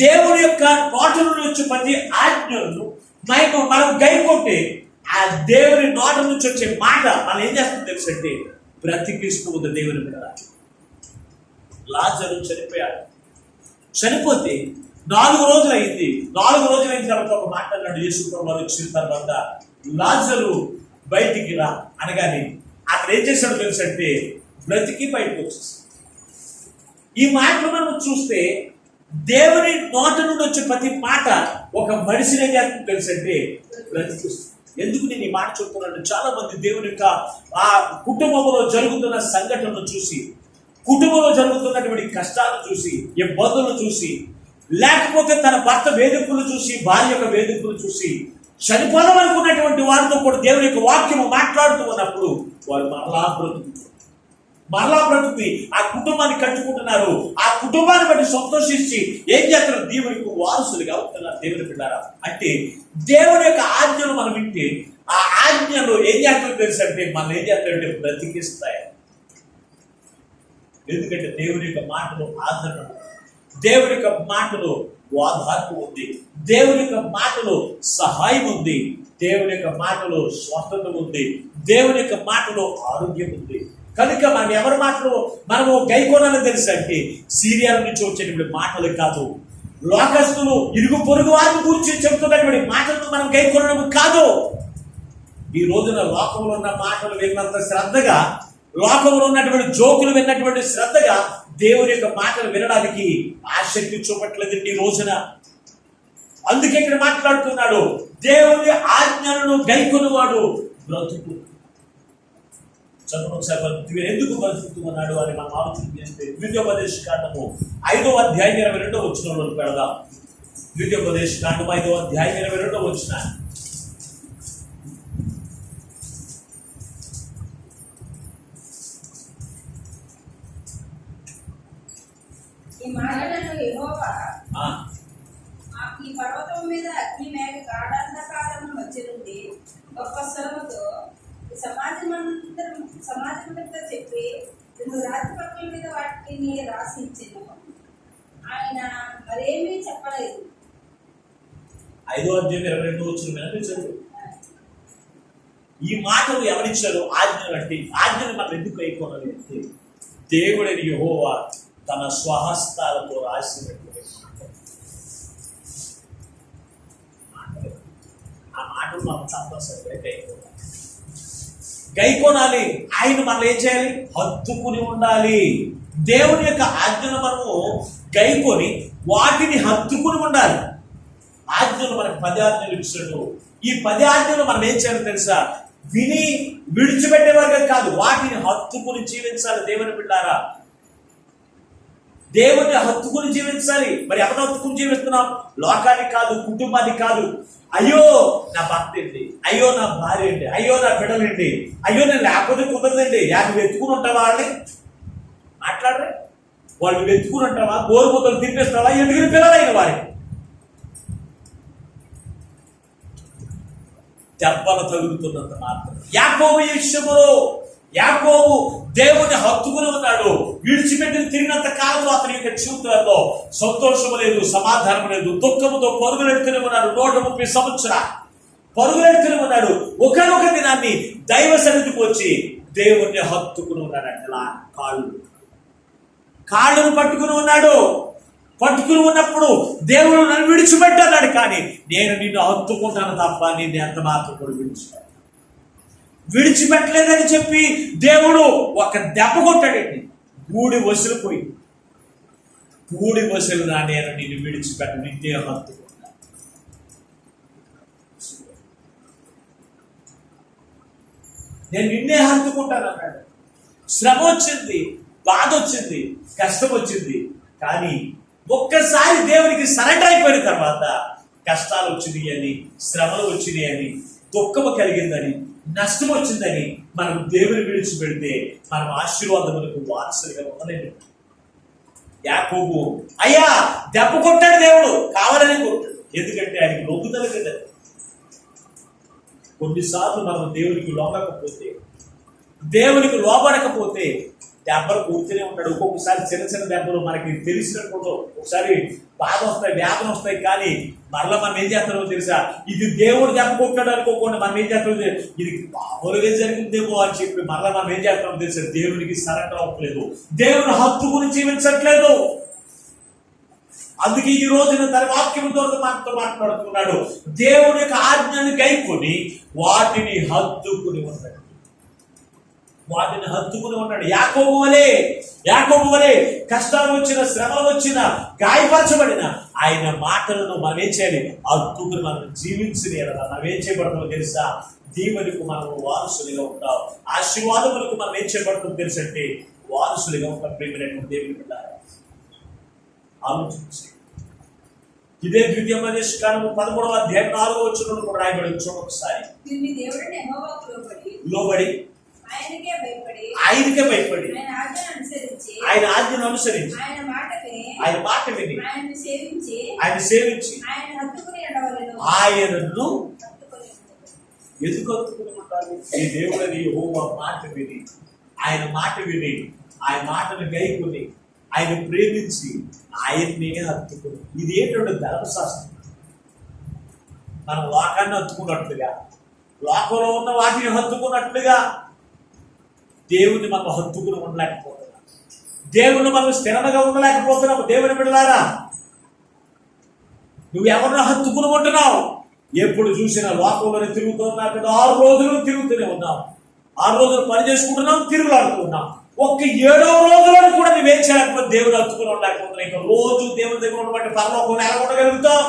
దేవుని యొక్క నోట నుండి వచ్చే ప్రతి ఆజ్ఞలను మనం గైకొంటే ఆ దేవుని నోట నుంచి వచ్చే మాట మనం ఏం చేస్తుంది తెలుసంటే బ్రతికిస్తూ ఉంది దేవుని మీద. లాజరు చనిపోయాడు. చనిపోతే 4 రోజులు అయింది. 4 రోజులు అయిన తర్వాత ఒక మాట అన్నాడు యేసు ప్రభువు వచ్చిన తర్వాత, లాజరు బయటికి రా అనగానే అక్కడ ఏం చేశాడో తెలుసంటే బ్రతికి బయటకు వచ్చేసి. ఈ మాటలు మనం చూస్తే దేవుని నోట నుండి వచ్చే ప్రతి మాట ఒక మనిషిని ఏం చేస్తుంది తెలుసంటే బ్రతికిస్తుంది. ఎందుకు నేను ఈ మాట చెప్తున్నాను? చాలా మంది దేవుని యొక్క ఆ కుటుంబంలో జరుగుతున్న సంఘటనలు చూసి, కుటుంబంలో జరుగుతున్నటువంటి కష్టాలు చూసి, ఇబ్బందులు చూసి, లేకపోతే తన భర్త వేధింపులు చూసి, భార్య యొక్క వేధింపులు చూసి చనిపోవాలనుకున్నటువంటి వారితో కూడా దేవుని యొక్క వాక్యము మాట్లాడుతూ ఉన్నప్పుడు వారు మరలా బ్రతుకుని ఆ కుటుంబాన్ని కట్టుకుంటున్నారు. ఆ కుటుంబాన్ని బట్టి సంతోషించి ఏం చేస్తారు? దేవునికి వారసులుగా అవుతున్నారు. దేవుని బిడ్డారా, అంటే దేవుని యొక్క ఆజ్ఞలు మనం వింటే ఆ ఆజ్ఞలు ఏం చేస్తారో తెలుసు అంటే మనం ఏం చేస్తారంటే బ్రతికిస్తాయి. ఎందుకంటే దేవుని యొక్క మాటలు ఆదరణ, దేవుని యొక్క మాటలు వాదార్పు ఉంది, దేవుని యొక్క మాటలో సహాయం ఉంది, దేవుని యొక్క మాటలో స్వస్థత ఉంది, దేవుని యొక్క మాటలో ఆరోగ్యం ఉంది. కనుక మనం ఎవరి మాటలు మనము గైకోనాలని తెలుసు అంటే సీరియల్ నుంచి వచ్చేటువంటి మాటలు కాదు, లోకస్తులు ఇరుగు పొరుగు వారిని గురించి చెబుతున్నటువంటి మాటలను మనం గైకోనడం కాదు. ఈ రోజున లోకంలో ఉన్న మాటలు విన్నంత శ్రద్ధగా, లోకంలో ఉన్నటువంటి జోకులు విన్నటువంటి శ్రద్ధగా దేవుని యొక్క మాటలు వినడానికి ఆసక్తి చూపట్లేదు ఈ రోజున. అందుకే ఇక్కడ మాట్లాడుతున్నాడు, దేవుని ఆజ్ఞలను గైకొనువాడు బ్రతుకు. చదువు ఎందుకు బ్రతుకుతున్నాడు అని మనం ఆలోచన చేస్తే ద్వితీయోపదేశ కాండము 5వ అధ్యాయం 22వ వచనంలో పెడదాం. ద్వితీయోపదేశ కాండము 5వ అధ్యాయం 22వ వచనం. ఈ మాటలను యెహోవా ఈ పర్వతం మీద అగ్ని మేఘ గాఢాంధకారము మధ్య నుండి గొప్ప స్వరముతో సమాజమంతా చెప్పి 2 రాతి పక్కల మీద వాటిని రాసించెను. ఆయన మరేమీ చెప్పలేదు. 5వ అధ్యాయం 22వ వచనం. ఈ మాటలు ఎవరిచ్చారు? ఆజ్ఞలు. అంటే ఆజ్ఞలు మనం ఎందుకు అయిపోవాలి అంటే దేవుడైన యెహోవా తన స్వహస్తాలతో రాసినటువంటి ఆ మాటలు మనం తప్పనిసరిగా గైకోనాలి. ఆయన మనం ఏం చేయాలి? హత్తుకుని ఉండాలి. దేవుని యొక్క ఆజ్ఞలు మనము గైకొని వాటిని హత్తుకుని ఉండాలి. ఆజ్ఞలు మనకు 10 ఆజ్ఞలు ఇచ్చాడు. ఈ 10 ఆజ్ఞలు మనం ఏం చేయాలి తెలుసా? విని విడిచిపెట్టే వర్గం కాదు, వాటిని హత్తుకుని జీవించాలి. దేవుని బిడ్డారా, దేవుని హత్తుకుని జీవించాలి. మరి ఎవరు హత్తుకుని జీవిస్తున్నాం? లోకాన్ని కాదు, కుటుంబాన్ని కాదు. అయ్యో నా భర్త ఏంటి, అయ్యో నా భార్య ఏంటి, అయ్యో నా బిడ్డలేంటి, అయ్యో నేను లేకపోతే కుదరదండి. నువ్వు వెతుకుని ఉంటావా? వాళ్ళని మాట్లాడరే. వాళ్ళు వెతుకుని ఉంటావా? గోరుముద్దలు తినిపిస్తావా? ఎందుకు పిల్లలైన వారికి దెబ్బలు తగులుతున్నంత మాత్రం. యాకోబు విషయంలో యాకోబు దేవుని హత్తుకుని ఉన్నాడు. విడిచిపెట్టిన తిరిగినంత కాలంలో అతని యొక్క జీవితంలో సంతోషము లేదు, సమాధానం లేదు, దుఃఖముతో పరుగులెడుతూనే ఉన్నాడు. 130 సంవత్సరాలు పరుగులెడుతూనే ఉన్నాడు. ఒకనొక దినాన్ని దైవ సన్నిధికి వచ్చి దేవుణ్ణి హత్తుకుని ఉన్నాడంట. కాళ్ళను పట్టుకుని ఉన్నాడు. పట్టుకుని ఉన్నప్పుడు దేవుడు నన్ను విడిచిపెట్టాడు, కానీ నేను నిన్ను హత్తుకుంటాను తప్ప నిన్ను ఎంత మాత్రం కూడా విడిచిపెట్టలేదని చెప్పి దేవుడు ఒక దెబ్బ కొట్టాడండి. గూడి వసిలిపోయి, గూడి వసిలినా నేను నిన్ను విడిచిపెట్ట, నిన్నే హత్తుకుంటా. నేను నిన్నే హత్తుకుంటాను అన్నాడు. శ్రమ వచ్చింది, బాధ వచ్చింది, కష్టం వచ్చింది, కానీ ఒక్కసారి దేవునికి సరెండర్ అయిపోయిన తర్వాత కష్టాలు వచ్చినాయి అని, శ్రమలు వచ్చినాయి అని, దుఃఖము కలిగిందని, నష్టం వచ్చిందని మనం దేవుని విడిచిపెడితే మనం ఆశీర్వాదములకు వారసులుగా ఉండలేము. యాకోబు అయ్యా దెబ్బ కొట్టాడు, దేవుడు కావాలని కొట్టాడు, ఎందుకంటే ఆయనకి లొంగుదల కదా. కొన్నిసార్లు మనం దేవునికి లొంగకపోతే, దేవునికి లోబడకపోతే దెబ్బలు కూర్చునే ఉంటాడు. ఒక్కొక్కసారి చిన్న చిన్న దెబ్బలు మనకి తెలిసినప్పుడు ఒకసారి బాధ వస్తాయి, వేదన వస్తాయి, కానీ మరలా మనం ఏం చేస్తామో తెలుసా, ఇది దేవుడు దెబ్బ కొట్టాడు అనుకోకుండా మనం ఏం చేస్తామో, ఇది మామూలుగా జరిగిందేమో అని చెప్పి మరలా మనం ఏం చేస్తామో తెలుసా, దేవునికి సరెండర్ అవ్వట్లేదు, దేవుని హత్తుకుని జీవించట్లేదు. అందుకే ఈ రోజున తన వాక్యంతో మనతో మాట్లాడుతున్నాడు. దేవుని యొక్క ఆజ్ఞను గైకొని వాటిని హత్తుకుని ఉన్నాడు. వాటిని హత్తుకుని ఉన్నాడు. యాకోబు వలే కష్టాలు వచ్చిన, శ్రమలు వచ్చిన, గాయపరచబడిన ఆయన మాటలను మనం ఏం చేయాలి, హత్తుకుని మనం జీవించిన మనం ఏం చేయబడతామో తెలుసా, దీవెనకు మనం వారసులుగా ఉంటాం. ఆశీర్వాదములకు మనం ఏం చేయబడతామో తెలుసంటే వారసులుగా ఉంటాం. ప్రేమైనటువంటి దేవుని బిడ్డలారా, ఆలోచించి ఇదే ద్వితీయోపదేశకాండము 13వ అధ్యాయం 4వ వచనంలో కూడా రాయబడి చూడండి ఒకసారి. లోబడి ఆయనకే భయపడి ఆయన ఆజ్ఞను అనుసరించి ఆయన మాట విని ఆయన సేవించి ఆయనను ఎందుకు హత్తుకుని ఉంటారు? ఈ దేవుడని యెహోవా మాట విని, ఆయన మాట విని, ఆయన మాటను గైకొని, ఆయన ప్రేమించి ఆయన్నే హత్తుకుని. ఇది ఏంటంటే ధర్మశాస్త్రం. మనం లోకాన్ని హత్తుకున్నట్లుగా, లోకంలో ఉన్న వాటిని హత్తుకున్నట్లుగా దేవుని మనం హత్తుకుని ఉండలేకపోతున్నాం. దేవుని మనం స్థిరంగా ఉండలేకపోతున్నాము. దేవుని బిడ్డలారా, నువ్వు ఎవరినో హత్తుకుని ఉంటున్నావు. ఎప్పుడు చూసినా లోకంలోనే తిరుగుతూ ఉన్నావు కదా. 6 రోజులు తిరుగుతూనే ఉన్నాం. 6 రోజులు పని చేసుకుంటున్నాం, తిరుగులాడుతూ ఉన్నాం. ఒక్క 7వ రోజులను కూడా నువ్వేం చేయలేకపోతే దేవుడు హత్తుకుని ఉండలేకపోతున్నావు. ఇంకా రోజు దేవుని దగ్గర ఉన్నటువంటి పరలోకంలో ఎలా ఉండగలుగుతావు?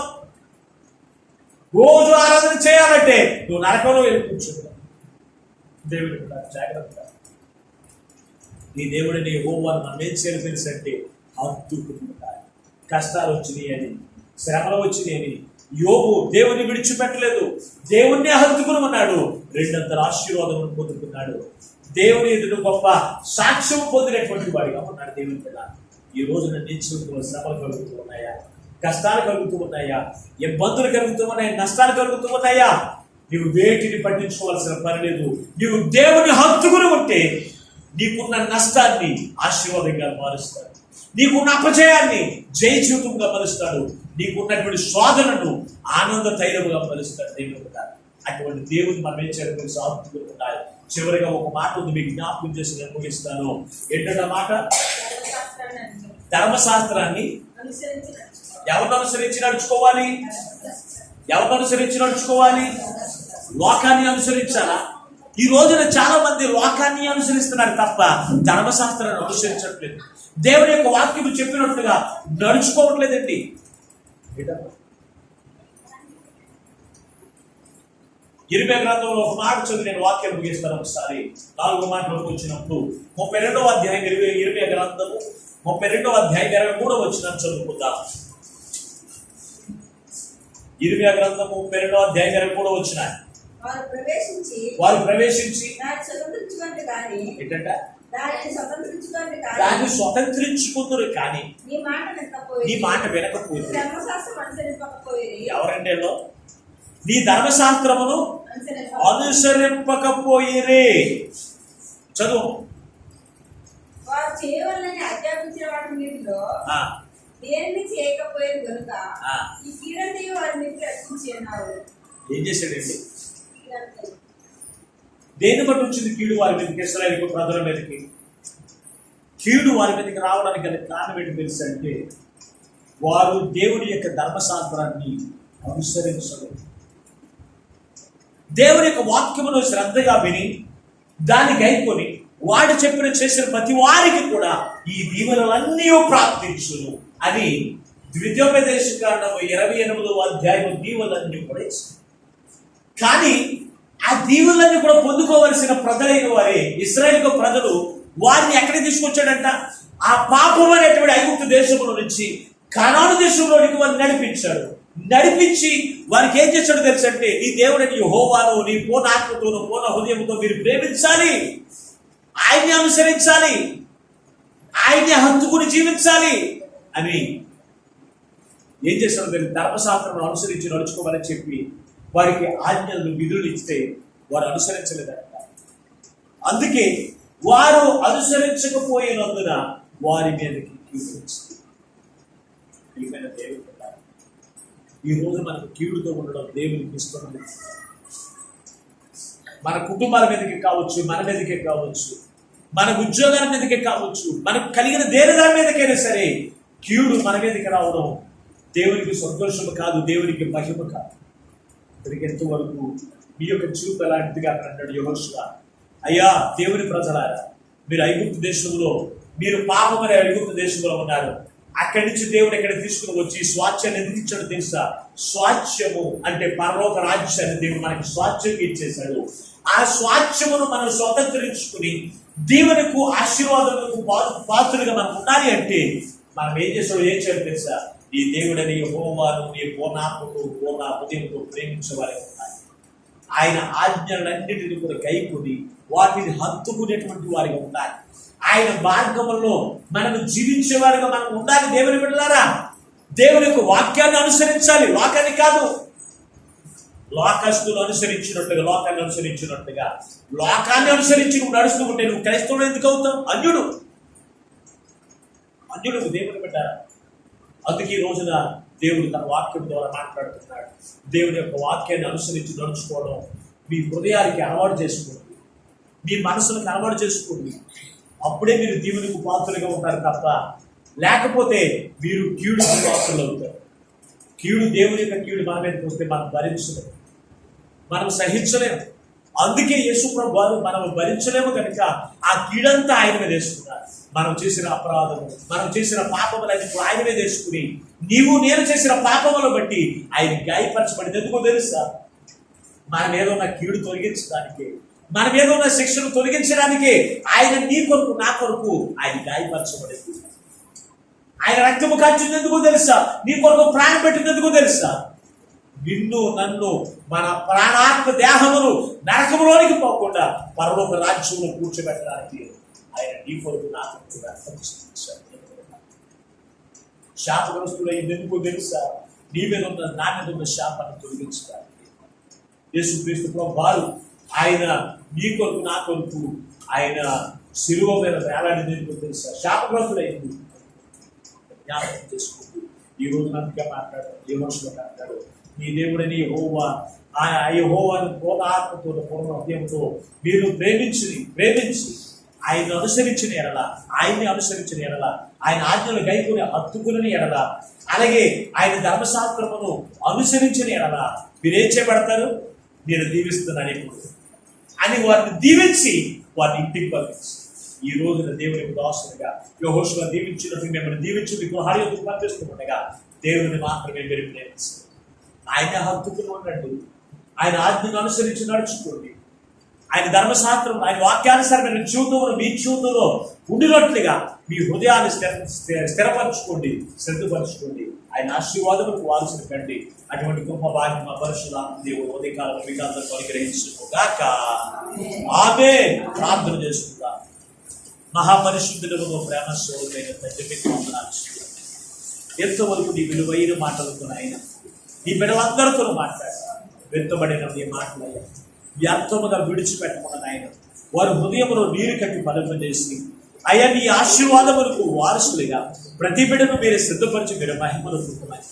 రోజు ఆరాధన చేయాలంటే నువ్వు నరకంలో వెళ్ళి కూర్చుంటావు. దేవుడి జాగ్రత్త. నీ దేవుడిని యెహోవాను మనం ఏం చేయాలి తెలుసంటే హత్తుకుని ఉండాలి. కష్టాలు వచ్చినాయి అని, శ్రమలు వచ్చినాయి అని యోబు దేవుని విడిచిపెట్టలేదు. దేవుణ్ణి హత్తుకుని ఉన్నాడు. 2 ఆశీర్వాదం పొందుకున్నాడు. దేవుని ఎదుట గొప్ప సాక్ష్యం పొందినటువంటి వాడిగా ఉన్నాడు. దేవుని పిల్ల, ఈ రోజున నీ జీవితంలో శ్రమలు కలుగుతూ ఉన్నాయా? కష్టాలు కలుగుతూ ఉన్నాయా? ఇబ్బందులు కలుగుతూ ఉన్నాయా? నష్టాలు కలుగుతూ ఉన్నాయా? నీవు వేటిని పట్టించుకోవాల్సిన పని లేదు. నీవు దేవుని హత్తుకుని ఉంటే నీకున్న నష్టాన్ని ఆశీర్వాదంగా మారుస్తాడు. నీకున్న అపజయాన్ని జయ జీవితంగా మలుస్తాడు. నీకున్నటువంటి శోధనను ఆనంద తైలముగా మలుస్తాడు. దేవుడు అటువంటి దేవుని మనం ఏం చేయాలి సాగుతుంటారు. చివరిగా ఒక మాట ఉంది, మీకు జ్ఞాపకం చేసి నేను ముగిస్తాను. ఏంటంటే మాట, ధర్మశాస్త్రాన్ని ఎవరిని అనుసరించి నడుచుకోవాలి? ఎవరిని అనుసరించి నడుచుకోవాలి? లోకాన్ని అనుసరించాలా? ఈ రోజున చాలా మంది లోకాన్ని అనుసరిస్తున్నారు తప్ప ధర్మశాస్త్రాన్ని అనుసరించట్లేదు. దేవుని యొక్క వాక్యం చెప్పినట్లుగా నడుచుకోవట్లేదండి. ఇర్మియా గ్రంథంలో ఒక మాట చదివి నేను వాక్యం ముగిస్తాను. ఒకసారి 4 మాటలకు వచ్చినప్పుడు 32వ అధ్యాయం ఇర్మియా గ్రంథము 32వ అధ్యాయం 23వ వచనం చదువుకుందాం. ఇర్మియా గ్రంథము 32వ అధ్యాయం 23వ వచనం. వారు ప్రవేశించి ఏంటంటే దాన్ని స్వతంత్రించుకుందరు, కానీ నీ మాట వినకపోతే. ఎవరంటే నీ ధర్మశాస్త్రమును అనుసరింపకపోయిరే. చదువు. వారు చేయవలని ఆజ్ఞాపించిన వాటి మీదలో దేన్ని చేయకపోయేది కనుక ఈ కీడంతా వారి మీద రచించి ఉన్నారు. ఏం చేశాడండి? దేన్ని బట్టి వచ్చింది కీడు వారి మీదకి? ఇశ్రాయేలు ప్రజల మీదకి కీడు వారి మీదకి రావడానికి గల కారణం ఏంటి తెలుసు అంటే, వారు దేవుని యొక్క ధర్మశాస్త్రాన్ని అనుసరించలేదు. దేవుని యొక్క వాక్యమును శ్రద్ధగా విని దాన్ని గైకొని వాడు చెప్పిన చేసిన ప్రతి వారికి కూడా ఈ దీవెనలన్నీ ప్రాప్తించును అని ద్వితీయోపదేశకాండము 28వ అధ్యాయం దీవెనలన్నీ కూడా ఇస్తుంది. కానీ ఆ దీవెనలన్నీ కూడా పొందుకోవలసిన ప్రజలైన వారే ఇశ్రాయేలు ప్రజలు వారిని ఎక్కడికి తీసుకొచ్చాడంట? ఆ పాపం అనేటువంటి ఐగుప్తు దేశంలో నుంచి కనాను దేశంలోనికి వారిని నడిపించాడు. నడిపించి వారికి ఏం చేశాడో తెలుసు అంటే, నీ దేవుడిని యెహోవాను నీ పూర్ణ ఆత్మతోను పూర్ణ హృదయంతో మీరు ప్రేమించాలి, ఆయన్ని అనుసరించాలి, ఆయన్ని హత్తుకుని జీవించాలి అని ఏం చేశారు? ధర్మశాస్త్రం అనుసరించి నడుచుకోవాలని చెప్పి వారికి ఆజ్ఞలు విధులు ఇస్తే వారు అనుసరించలేదంట. అందుకే వారు అనుసరించకపోయినందున వారి మీదకి కీడు వచ్చింది. ఈ రోజు మనకు కీడుతో ఉండడం దేవునికి ఇష్టం లేదు. మన కుటుంబాల మీదకి కావచ్చు, మన మీదకే కావచ్చు, మన ఉద్యోగాల మీదకే కావచ్చు, మనకు కలిగిన దేని దాని మీదకైనా సరే కీడు మన మీదకి రావడం దేవునికి సంతోషం కాదు, దేవునికి మహిమ కాదు. ఇక్కడికి ఎంతవరకు మీ యొక్క చూపు ఎలాంటిదిగా అన్నాడు యెహోషువ, అయ్యా దేవుని ప్రజలారా, మీరు ఐగుప్తు దేశంలో, మీరు పాపమనే ఐగుప్తు దేశంలో ఉన్నారు. అక్కడి నుంచి దేవుడు ఎక్కడ తీసుకుని వచ్చి స్వాచ్యాన్ని ఎందుకు ఇచ్చాడు తెలుసా? స్వాచ్యము అంటే పరలోక రాజ్యాన్ని దేవుడు మనకి స్వాచ్యంగా ఇచ్చేశాడు. ఆ స్వాచ్యమును మనం స్వతంత్రించుకుని దేవునికి ఆశీర్వాదాలకు పాత్రలుగా మనం ఉండాలి అంటే మనం ఏం చేయాలి తెలుసా? ఈ దేవుడని యెహోవాను నీ పూర్ణాత్మతో పూర్ణ హృదయంతో ప్రేమించే వారి ఉండాలి. ఆయన ఆజ్ఞలన్నింటినీ కూడా గైకొని వాటిని హత్తుకునేటువంటి వారిగా ఉండాలి. ఆయన మార్గంలో మనం జీవించే వారిగా మనం ఉండాలి. దేవుని బిడ్డలారా, దేవుని యొక్క వాక్యాన్ని అనుసరించాలి, లోకాన్ని కాదు. లోకస్తులు అనుసరించినట్టుగా లోకాన్ని అనుసరించినట్టుగా లోకాన్ని అనుసరించి నువ్వు నడుస్తూ ఉంటే నువ్వు క్రైస్తవుడు ఎందుకు అవుతావు? అన్యుడు దేవుని బిడ్డారా. అందుకే ఈ రోజున దేవుడు తన వాక్యం ద్వారా మాట్లాడుతున్నాడు. దేవుని యొక్క వాక్యాన్ని అనుసరించి నడుచుకోవడం మీ హృదయానికి అలవాటు చేసుకోండి, మీ మనసులకు అలవాటు చేసుకోండి. అప్పుడే మీరు దేవునికి పాత్రలుగా ఉంటారు తప్ప లేకపోతే మీరు కీడుకు పాత్రలు అవుతారు. దేవుని యొక్క కీడు మన మీదకి వస్తే మనం భరించలేము, మనం సహించలేము. అందుకే యేసు ప్రభు వారు మనం భరించలేము కనుక ఆ కీడంతా ఆయన మీద వేసుకున్నారు. మనం చేసిన అపరాధము, మనం చేసిన పాపములన్నీ ఆయన మీద వేసుకుని నీవు నేను చేసిన పాపములు బట్టి ఆయన గాయపరచబడింది. ఎందుకో తెలుసా? మన మీద ఉన్న కీడు తొలగించడానికి, మన మీద ఉన్న శిక్షను తొలగించడానికి ఆయన నీ కొరకు నా కొరకు ఆయన గాయపరచబడింది. ఆయన రక్తము కాచింది ఎందుకు తెలుసా? నీ కొరకు ప్రాణం పెట్టింది ఎందుకు తెలుసా? నిన్ను నన్ను మన ప్రాణాత్మ దేహమును నరకములోనికి పోకుండా పరలోక రాజ్యంలో కూర్చోబెట్టడానికి ఆయన నీ కొరకు నా కొరకు రక్తం చిందించాడు. శాపగ్రస్తుడైంది ఎందుకు తెలుసా? నీ మీద ఉన్న నా మీద ఉన్న శాపాన్ని తొలగించడానికి. యేసుక్రీస్తు ప్రభు వారు ఆయన నీ కొరకు నా కొరకు ఆయన శిలువ మీద వేలాడింది ఎందుకు తెలుసా? శాపగ్రస్తుడైంది. జ్ఞాపకం చేసుకుంటూ ఈ రోజు అందుకే మాట్లాడారు. నీ దేవుడని యెహోవా, ఆ యెహోవాను పూర్ణ ఆత్మతో పూర్ణ హృదయంతో మీరు ప్రేమించి ఆయన్ని అనుసరించిన ఎడల, ఆయన ఆజ్ఞలు గైకొని హత్తుకుని ఎడల, అలాగే ఆయన ధర్మశాస్త్రమును అనుసరించిన ఎడల మీరేం చేయబడతారు? నేను దీవిస్తున్నాను ఇప్పుడు అని వారిని దీవించి వారిని ఇంటికి పంపించి ఈ రోజున దేవునికి దాసునిగా యెహోషువ దీవించినట్టు మిమ్మల్ని దీవించి మీకు హరియకు పంపిస్తుండగా దేవుని మాత్రమే మీరు ప్రేమించండి. ఆయన హత్తుకుని ఉండండి, ఆయన ఆజ్ఞను అనుసరించి నడుచుకోండి. ఆయన ధర్మశాస్త్రం, ఆయన వాక్యానుసారమైన జీవితంలో మీ జీవితంలో ఉండినట్లుగా మీ హృదయాన్ని స్థిరపరచుకోండి, శ్రద్ధపరచుకోండి. ఆయన ఆశీర్వాదములకు వారసులు కండి. అటువంటి గొప్ప భాగ్యం మా పరిశుద్ధాత్మ దేవుడు ఉదయకాలంలో మీకు అందరికీ అనుగ్రహించుగాక. ఆమేన్. ప్రార్థన చేసుకుందాం. మహాపరిశుద్ధులకు ప్రేమ స్వరూపైన తండ్రి మీకు వందనాలు. ఎంతవరకు నీ విలువైన మాటలతో ఆయన నీ బిడ్డలందరితో మాట్లాడారు. వెత్తబడిన నీ మాటలు వ్యర్థముగా విడిచిపెట్టమని ఆయన వారి హృదయంలో నీరు కట్టి పలుపజేసి అయ్యా నీ ఆశీర్వాదములకు వారసులుగా ప్రతి బిడ్డను మీరు సిద్ధపరిచి మీరు మహిమను చూపున్నారు.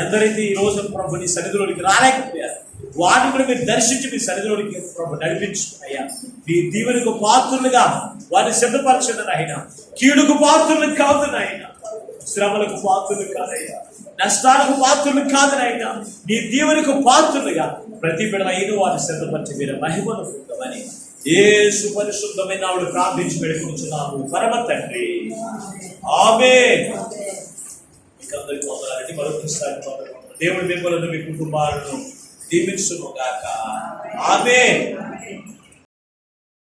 ఎందరైతే ఈ రోజు ప్రభు నీ సన్నిధిలోనికి రాలేకపోయారు వాటిని కూడా మీరు దర్శించి మీ సన్నిధిలోనికి ప్రభు నడిపించుకున్నాయ్యా. మీ దీవెనకు పాత్రులుగా వారిని సిద్ధపరచండి ఆయన. కీడుకు పాత్రులు కాదు నాయన, శ్రమలకు పాత్రులు కాదయ్యా, నష్టాలకు పాత్రులు కాదు నాయన. నీ దీవెనకు పాత్రులుగా ప్రతి బిడ్డలైన వారిని సిద్ధపరిచి మీరు మహిమను పొందమని యేసు పరిశుద్ధమైన ఆవిడ ప్రార్థించి పెట్టుకుంటున్నాము పరమ తండ్రి. ఆమేన్. మీకందరికీ వందనాలండి. మరొకసారి దేవుడు మిమ్మల్ని మీ కుటుంబాలను దీవించును గాక. ఆమేన్.